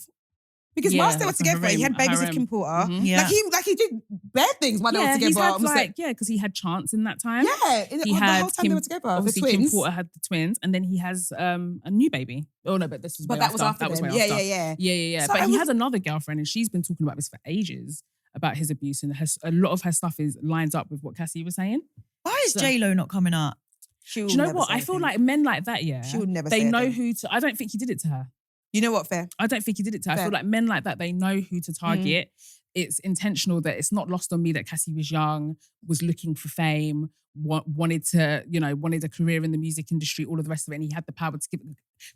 Because Yeah, whilst they were like a together, he had babies with harem. Kim Porter. Mhm. Yeah. Like he did bad things while they were Yeah, together. he's had I'm saying- because he had Chance in that time. yeah, He the had whole time they were together, the Obviously, twins. Kim Porter had the twins, and then he has a new baby. Oh no, but this was But way that was after That was them. way Yeah, after. yeah. Yeah. So But I he was- has another girlfriend, and she's been talking about this for ages about his abuse, and a lot of her stuff is lines up with what Cassie was saying. Why is So- J-Lo not coming up? She Do will you know never what? say I feel anything. like men like that, yeah, She would never they say know anything. who to. I don't think he did it to her. You know what, fair? I don't think he did it to her. I Fair. feel like men like that, they know who to target. It's intentional that it's not lost on me that Cassie was young, was looking for fame, wanted a career in the music industry, all of the rest of it, and he had the power to give.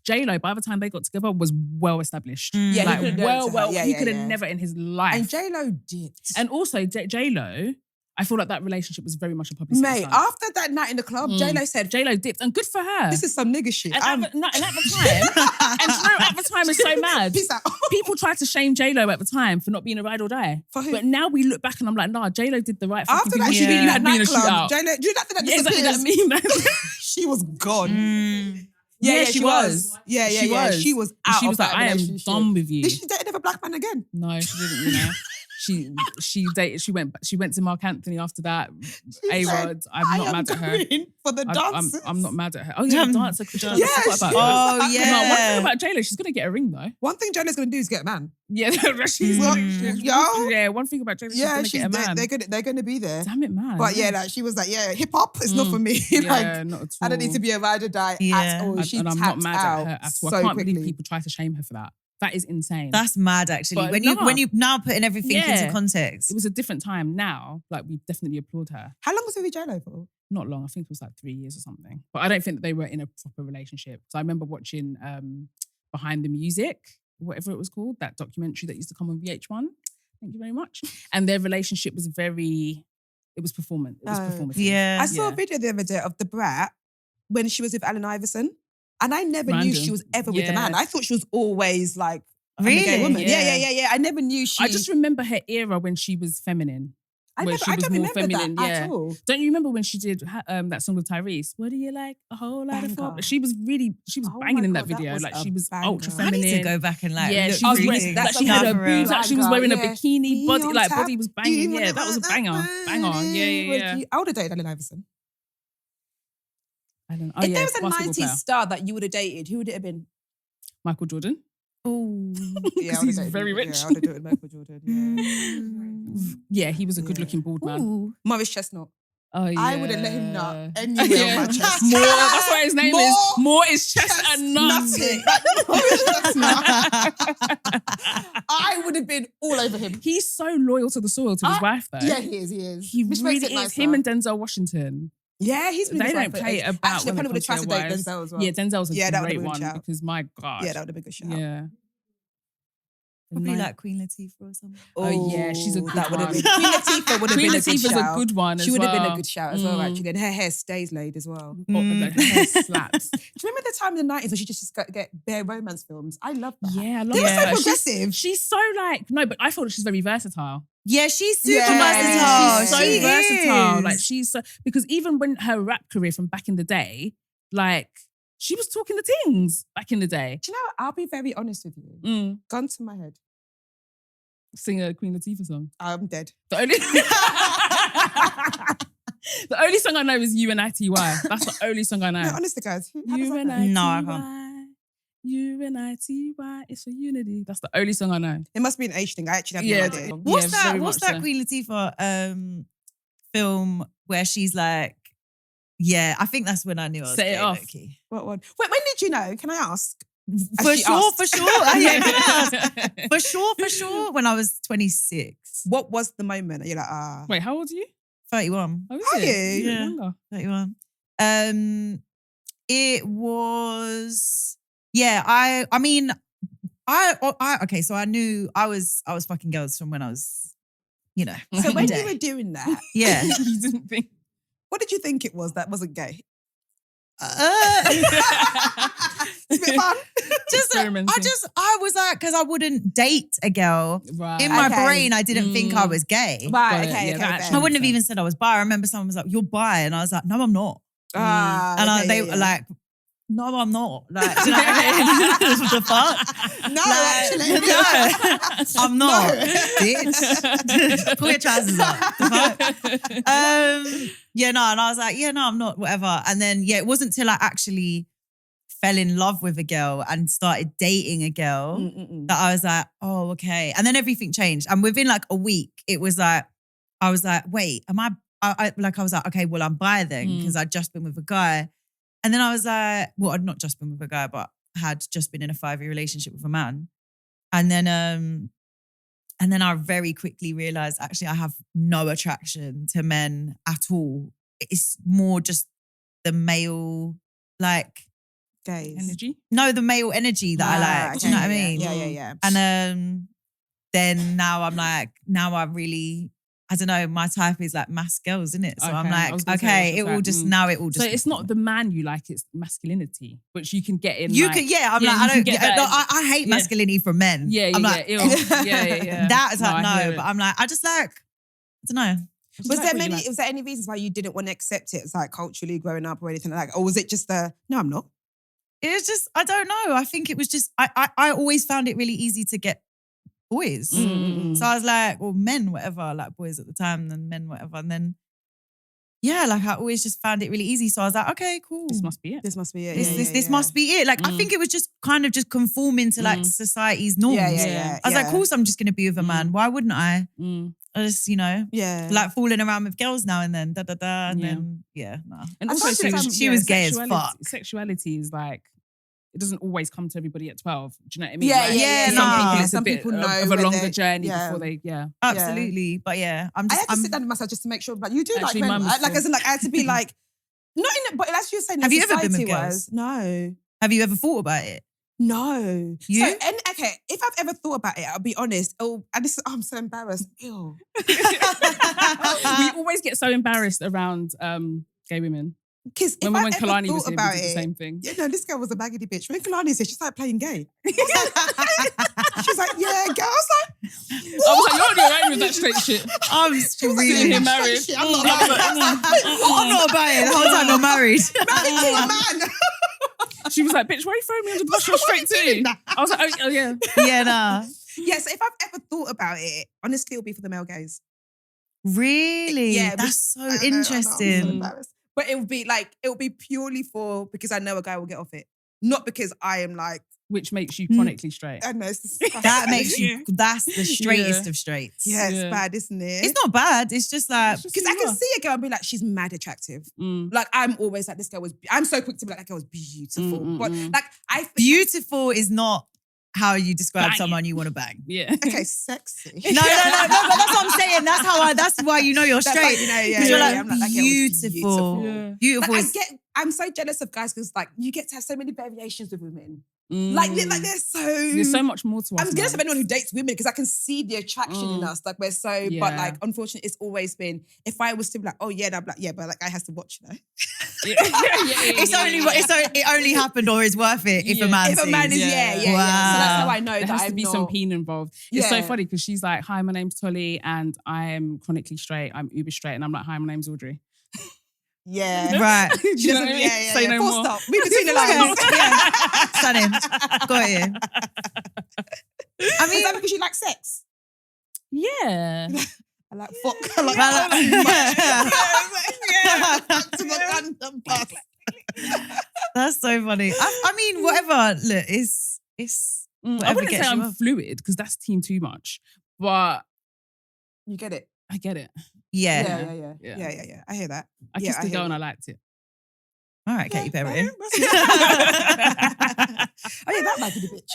J-Lo, by the time they got together, was well established. Mm. Yeah, he Like, could've done it to her. Yeah, he yeah, could have yeah. never in his life. And J-Lo did. And also, J-Lo, I feel like that relationship was very much a publicity Mate, stunt. after that night in the club, J-Lo said, J-Lo dipped, and good for her. this is some nigga shit. and at the time, and you know, at the time, it's so mad. Peace out. People tried to shame J-Lo at the time for not being a ride or die. For who? But now we look back and I'm like, nah, J-Lo did the right fucking After thing. that, What she do you did mean you that had me in a nightclub. shootout? J-Lo, do you not think that Yeah, exactly that disappears? meme. She was gone. Mm. Yeah, she was. Yeah, She was. She was out She of was like, that I am relationship. done with you. Did she date another black man again? No, she didn't, you know. She dated, she went to Mark Anthony after that. She said, A-Rod, I'm not mad at her. going for the dances. I'm not mad at her. Oh yeah, the dancer. I Yeah, forgot about she her. Oh, was- yeah. No, one thing about J-Lo, she's gonna get a ring though. One thing J-Lo's going to do is get a man. Yeah, she's Yo. yeah. One thing about J-Lo, she's Yeah, gonna get a man. they're going to be there. Damn it, man. But yeah, like, she was like, yeah, hip hop is not for me. Yeah, Like, not at all. I don't need to be a ride or die Yeah. at all. And, She and I'm tapped not mad out at her at all. so I can't quickly. believe people try to shame her for that. That is insane. That's mad, actually. But When no. you now putting everything Yeah. into context. It was a different time. Now, like we definitely applaud her. How long was it with J-Lo for? Not long. I think it was like 3 years or something. But I don't think that they were in a proper relationship. So I remember watching Behind the Music, whatever it was called, that documentary that used to come on VH1. Thank you very much. And their relationship was it was performance. It was performative. Yeah. I saw a Yeah. video the other day of the Brat when she was with Allen Iverson. And I never knew Random. she was ever with a Yeah. man. I thought she was always like I'm a gay Really? woman. Yeah. Yeah. I never knew she. I just remember her era when she was feminine. I when don't she was more remember feminine, that yeah. at all. Don't you remember when she did that song with Tyrese? What do you like? A whole lot of Banger. fun. She was Oh banging my in that God, that video. was Like a she was banger. ultra I feminine. need to go back and like yeah, look she was through wearing, things. like, she No, had her for real. boobs, like she was wearing a Yeah. bikini body, On like tap. body was banging. Yeah, that was a banger. Banger. Yeah. I would have dated Allen Iverson. Oh, If yeah, there was a basketball 90s player. star that you would have dated, who would it have been? Michael Jordan. Oh, Yeah, I Because would've he's dated very him. rich. Yeah, I would have dated Michael Jordan. Yeah. Yeah, he was a good looking bald man. Ooh. Morris Chestnut. Oh yeah. I would have let him nut anywhere on my chest. More. That's why his name is More More is chest and nuts. Nutting. Morris Chestnut. I would have been all over him. He's so loyal to the soil to his wife though. Yeah, he is. He Which really makes it is. nicer. Him and Denzel Washington. Yeah, he's been They his don't wife for play ages. it about Actually, I when probably it would have comes tried to to their date wives. Denzel as well. Yeah, Denzel's a Yeah, that would've great been a one shout. because my God. Yeah, that would have been a good shout. Yeah. Probably Nice. like Queen Latifah or something. Oh, yeah, she's a good that would have one. been. Queen Latifah would have Queen been a good Latifah's shout. a good one as She would have been a well. good shout as well, Mm. actually. And her hair stays laid as well. Oh, her hair slaps. Do you remember the time in the 90s when she just get bare romance films? I love that. Yeah, I love They were so her. progressive. She's so like, no, but I thought that she's very versatile. Yeah, she's super Yeah, versatile. She's so She versatile. is. Like she's so, because even when her rap career from back in the day, like she was talking the things back in the day. Do you know what? I'll be very honest with you. Mm. Gun to my head. Sing a Queen Latifah song. I'm dead. The only the only song I know is UNITY. That's the only song I know. No, honestly, guys. How does that go? UNITY. No, I can't. UNITY. It's for unity. That's the only song I know. It must be an age thing. I actually have Yeah, no idea. What's Yeah, that? very What's much that so. Queen Latifah film where she's like, yeah, I think that's when I knew I was Set it gay, off. low-key. What one? Wait, when did you know? Can I ask? For She sure, asked. for sure. Yeah, can I ask? For sure. When I was 26, What was the moment? You're like, ah. Wait, how old are you? 31, Oh, is Are it? you? You're Yeah. younger. 31. It was, yeah. I mean, okay. So I knew I was fucking girls from when I was, you know. So back when in the you day. were doing that, yeah. You didn't think. what did you think it was that wasn't gay? It's a bit fun. Experimenting. I was like, because I wouldn't date a girl. Right. In my Okay. brain, I didn't think I was gay. Got Right, it. okay, Yeah, okay. that fair. actually I wouldn't have makes even said I was bi. I remember someone was like, "You're bi," and I was like, "No, I'm not." Ah, And okay, they yeah, were yeah. like, "No, I'm not." Like, do you know what I mean? What the fuck? No, Like, actually. no, I'm not, No. bitch. Pull your trousers up. The fuck? Yeah, no, and I was like, yeah, no, I'm not, whatever. And then, yeah, it wasn't till I actually fell in love with a girl and started dating a girl that I was like, oh, okay. And then everything changed. And within like a week, it was like, I was like, wait, am I was like, okay, well, I'm bi then because I'd just been with a guy. And then I was like, well, I'd not just been with a guy, but had just been in a 5-year relationship with a man. And then I very quickly realized actually I have no attraction to men at all. It's more just the male, like, Gays. Energy. no, the male energy that I like. Do you know what I mean? Yeah. And then now I'm like, now I really, I don't know, my type is like mass girls, isn't it? So Okay, I'm I like, was gonna say, okay, what's it your will type? just, Mm. now it will just. So it's not the man you like, it's masculinity, which you can get in. You like, could, yeah, I'm yeah, like, you I can don't, get yeah, that. no, I hate Yeah. masculinity from men. Yeah, I'm yeah, like, ew. yeah. that is like, I hear no, it. but I'm like, I just like, I don't know. Was like there what you many? like. Was there any reasons why you didn't want to accept it? It's like culturally growing up or anything like that, or was it just no, I'm not. It was just, I don't know. I think it was just, I always found it really easy to get boys. Mm. So I was like, well, men, whatever, like boys at the time, and then men, whatever. And then, yeah, like I always just found it really easy. So I was like, okay, cool. This must be it. This must be it. This must be it. Like, I think it was just kind of just conforming to like society's norms. Yeah. I was like, of course I'm just going to be with a man. Why wouldn't I? Mm. I just, you know, Yeah. like fooling around with girls now and then, and Yeah. then, yeah, nah. And I also, suppose sometimes, she was gay as fuck. Sexuality is like, it doesn't always come to everybody at 12. Do you know what I mean? Yeah, Like, yeah, for yeah, some nah. people, it's Some a bit people know of a when longer they- journey yeah. before they, Absolutely. But yeah, I'm I just, had to sit down with myself just to make sure, like, you do Actually, like mine men, was right? Like, full. as in, like, I had to be like, not in, but as you were saying, Have you ever been with society-wise, no. have you ever thought about it? No. You? So, and okay, if I've ever thought about it, I'll be honest. Oh, and this, I'm so embarrassed. Ew. we always get so embarrassed around gay women. Because if Remember I when ever Kalani was thought here, about we did the it, same thing. yeah, no, this girl was a baggedy bitch. When Kalani's here, she started playing gay. She was like, yeah, girl. I was like, you're on your own with that straight shit. I'm Sitting here married. I'm not about it. The whole time you're married. married to a man. She was like, bitch, why are you throwing me under the bus? You're straight too. I was like, oh yeah. Yeah, nah. Yeah, so if I've ever thought about it, honestly, it'll be for the male gaze. Really? Yeah, That's so I know, I'm so interesting. embarrassed. But it will be purely for, because I know a guy will get off it. Not because I am like, Which makes you chronically straight. I know, it's disgusting. That makes you, that's the straightest of straights. Yeah, it's bad, isn't it? It's not bad. It's just like, Because I can see a girl and be like, she's mad attractive. Like, I'm always like, this girl was, I'm so quick to be like, that girl was beautiful. But like, beautiful is not how you describe someone you want to bang. Yeah. Okay, sexy. No, but that's what I'm saying. That's why you know you're That's straight. like, you know, yeah, Because you're yeah, like, yeah. I'm like, that girl was beautiful. Yeah. Beautiful. Like, is- I'm so jealous of guys because like you get to have so many variations with women. Like there's so much more to us. I'm jealous of anyone who dates women because I can see the attraction in us. Like we're so, but like unfortunately, it's always been. If I was to be like, oh yeah, I'm like, yeah, but that guy has to watch, you know. It only happened or is worth it if a man. If a man is, yeah. So that's how I know there that has to be some peen involved. It's so funny because she's like, hi, my name's Tolly and I'm chronically straight. I'm uber straight, and I'm like, hi, my name's Audrey. Yeah. Right. She doesn't, yeah. Say no Full more. stop. Read between the lines. Stunning. Got you. I mean, is that because you like sex? Yeah. I like fuck. I like fuck to the random bus. That's so funny. I mean, whatever. Look, it's. I wouldn't say I'm fluid because that's team too much, but you get it. I get it. Yeah. Yeah. I hear that. I kissed the girl and I liked it. All right, Katy Perry. Oh yeah, that might be the bitch.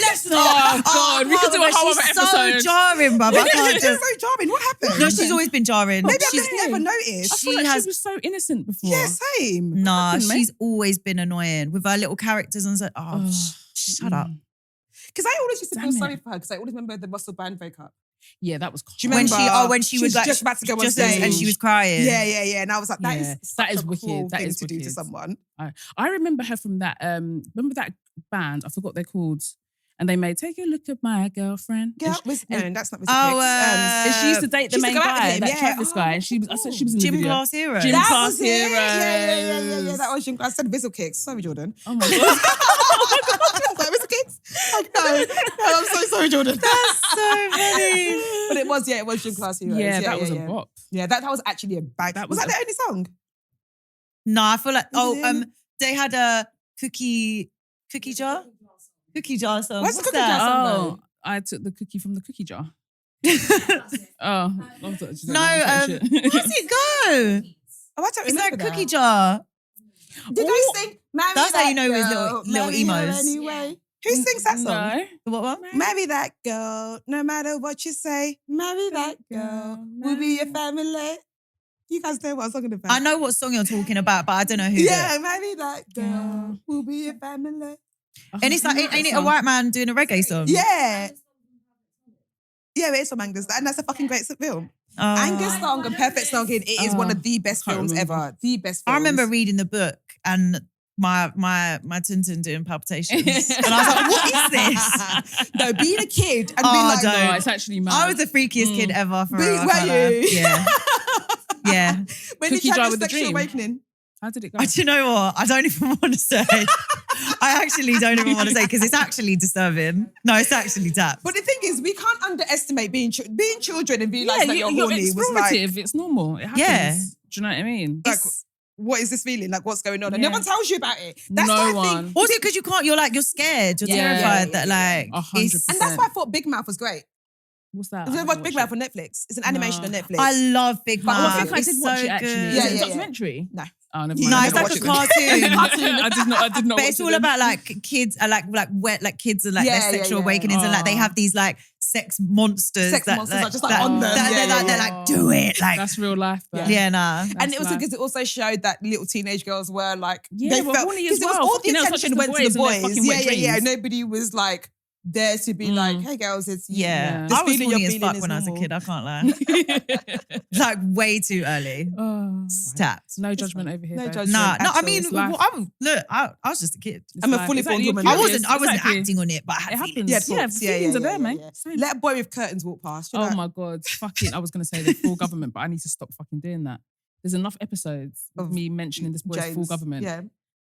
Let's not. Oh God, we could do a whole other She's episode. so jarring, bruv. I can't She's do. so charming. What happened? No, she's always been jarring. Maybe She's I've never noticed. I feel like she was so innocent before. Yeah, same. Nah, happened, mate? she's always been annoying with her little characters and so. Shut up. Because I always used to feel Damn sorry it. for her because I always remember the Russell Brand breakup. Yeah, that was. Do you When remember? she was like, just about to go on just stage and she was crying. Yeah. And I was like, that is that is such a wicked. cruel That thing is to do to wicked. someone. I remember her from that. Remember that band? I forgot what they're called. And they made "Take a Look at My Girlfriend." Girl, And no, that's not. and she used to date the she used to main go out with guy, him, that yeah. Travis guy. And she was. I said she was in the Gym video. Class Hero. Gym That Class was it. Heroes. Yeah. That was Gym Class. I said Vizzle Kicks. Sorry, Jordan. Oh my God. Vizzle Kicks. No, I'm so sorry, Jordan. That's so funny. But it was Gym Class Heroes. Yeah, that was a bop. Yeah, that was actually a bag. Was that the only song? No, I feel like Was it they had a cookie jar song. What's the cookie that? jar song? Oh, I took the cookie from the cookie jar. Oh, I thought she No, said shit. how's it go? Oh, I don't It's like remember cookie that. jar. Did they sing? Marry That's how that you know it was girl, little marry her emos. Anyway. Who sings that song? No. What? Marry that girl, no matter what you say. Marry that girl, we'll be your family. You guys know what I'm talking about. I know what song you're talking about, but I don't know who. Yeah, marry that girl, we'll be your family. And it's like, ain't it a white man doing a reggae song? Yeah. Yeah, it is from Angus. And that's a fucking great film. Angus Song and Perfect Song, it is one of the best can't films remember. ever. The best films. I remember reading the book and my Tintin doing palpitations. And I was like, what is this? No, being a kid and being Oh, like, don't. Oh, it's actually mad. I was the freakiest kid ever for Were real. I can't lie. you? Yeah. Yeah. when Cookie you Jar tried with the a sexual dream. awakening. How did it go? Do you know what? I don't even want to say. I actually don't even want to say because it's actually disturbing. No, it's actually tapped. But the thing is, we can't underestimate being children and realize that you're you're horny was like, explorative. It's normal. It happens. Yeah. Do you know what I mean? like, what is this feeling? Like, what's going on? And Yeah. no one tells you about it. That's No why I one. think, Also, because you can't, you're scared. You're Yeah. terrified that like 100%. and that's why I thought Big Mouth was great. What's that? Have you ever watched Big Mouth on Netflix? It's an animation on Netflix. I love Big But Mouth. I think I It's did watch so it actually. good. Yeah, Is it a yeah. documentary? No. Oh, never No, mind. it's never like a watched it. cartoon. I did not. But it's all about like kids, like wet, like kids and like Yeah, their yeah, sexual yeah. awakenings, and like they have these like sex monsters. Sex that, monsters are just, like, on them. That, Yeah, they're, yeah, they're yeah. like, do it, like That's real life. Though. yeah, nah. And it was life. because it also showed that little teenage girls were like, Yeah, they we're felt, horny as because it was well. all the Fucking hell, attention such went to the boys and their boys. fucking wet Yeah. dreams. Nobody was like, there to be like, hey girls, it's you. Yeah. This I was feeling you're horny as feeling fuck is when I was a normal. kid, I can't lie. Like way too early. Oh, Stacked. no judgment over here. No babes. judgment. Nah, no, at I all. mean, It's life. I was just a kid. It's I'm a life. fully Exactly, formed woman. you're I curious. wasn't Exactly. acting on it, but I had It feelings. happens. Yeah, Yeah, thoughts. feelings are there, man. Same. Let a boy with curtains walk past. Oh my God. Fucking, I was going to say the full government, but I need to stop fucking doing that. There's enough episodes of Of me mentioning this boy's full James. government. Yeah.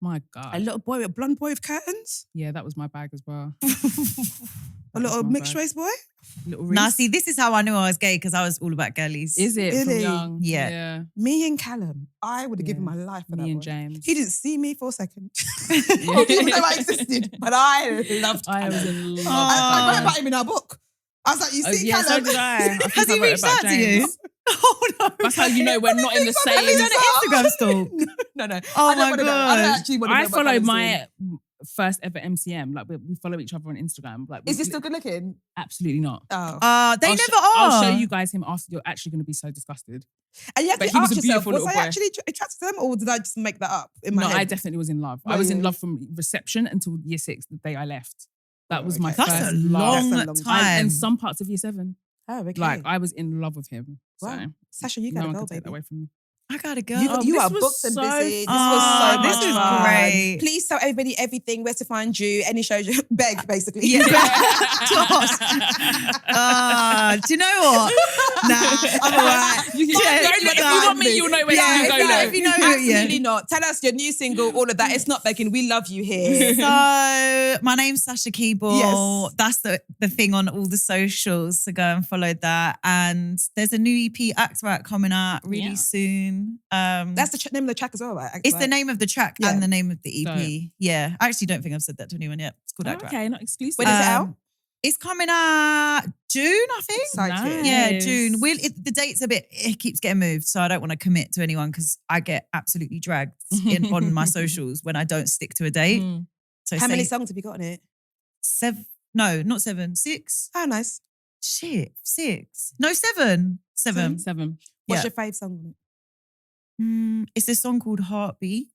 My God. A little boy, a blonde boy with curtains? Yeah, that was my bag as well. A little mixed race boy? Little Nah, Reese. see, this is how I knew I was gay because I was all about girlies. Is it from Really? young? Yeah. Me and Callum, I would have given Yeah. my life for that Me and boy. James. He didn't see me for a second. He didn't even know I existed, but I loved I Callum. was in love. I wrote with about him in our book. I was like, you Oh, see, yeah, so Callum? did I. I think Has I he wrote reached about out to you? James. Oh no. That's how you know we're not in the Have Have you same. done an Instagram stalk? No. Oh I don't my wanna know. I don't God. actually want to know I about follow Callum's my doing. first ever MCM. Like we follow each other on Instagram. Like, Is he still good looking? Absolutely not. Oh. They I'll never I'll are. show you guys him after. You're actually going to be so disgusted. And you have But to he was ask a yourself, beautiful was little I boy. actually attracted to them or did I just make that up in my No, head? I definitely was in love. I Were was in you? love from reception until year 6, the day I left. That was my okay. first That's a love. long That's a long time. And some parts of year 7. Oh, okay. Like, I was in love with him. So Wow. Sasha, you no gotta one go, can take that baby. away from me. I gotta go. You this are was booked and so busy. This fun. was so much This was fun. great. Please tell everybody everything, where to find you, any shows you beg, basically. Yeah. Gosh. Do you know what? Nah, I'm all right. If you want me, you'll know where to go. if you know who, Absolutely not. Tell us your new single, all of that. It's not begging. We love you here. So my name's Sasha Keable. Yes. That's the thing on all the socials. So go and follow that. And there's a new EP, Act Right, coming out really soon. That's the name of the track as well, right? It's the name of the track Yeah. and the name of the EP. Dope. Yeah. I actually don't think I've said that to anyone yet. It's called Oh, Act Right. okay, not exclusive. When is it out? It's coming out June, I think. Exciting. Yeah, Nice. June. The date's it keeps getting moved, so I don't want to commit to anyone because I get absolutely dragged on my socials when I don't stick to a date. So How many songs have you got on it? 7? No, not 7. 6. Oh, nice. Shit, 6. No, 7. 7. 7. What's Yeah. your fave song on it? It's a song called Heartbeat.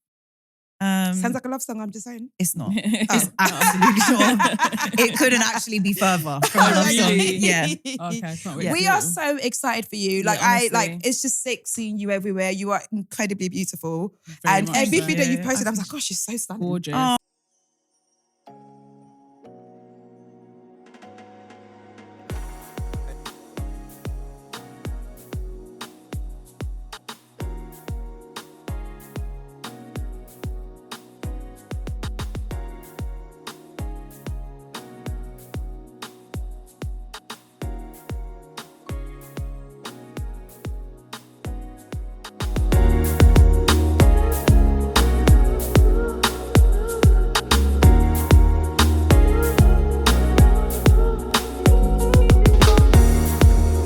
Sounds like a love song, I'm just saying. It's not. Oh. It's absolutely not. It couldn't actually be further from a love song. Really? Yeah. Okay, can't wait. Yeah. We are so excited for you. Like Yeah, honestly. it's just sick seeing you everywhere. You are incredibly beautiful. Very And much everything so. that you posted, I was like, gosh, she's so stunning. Gorgeous. Oh,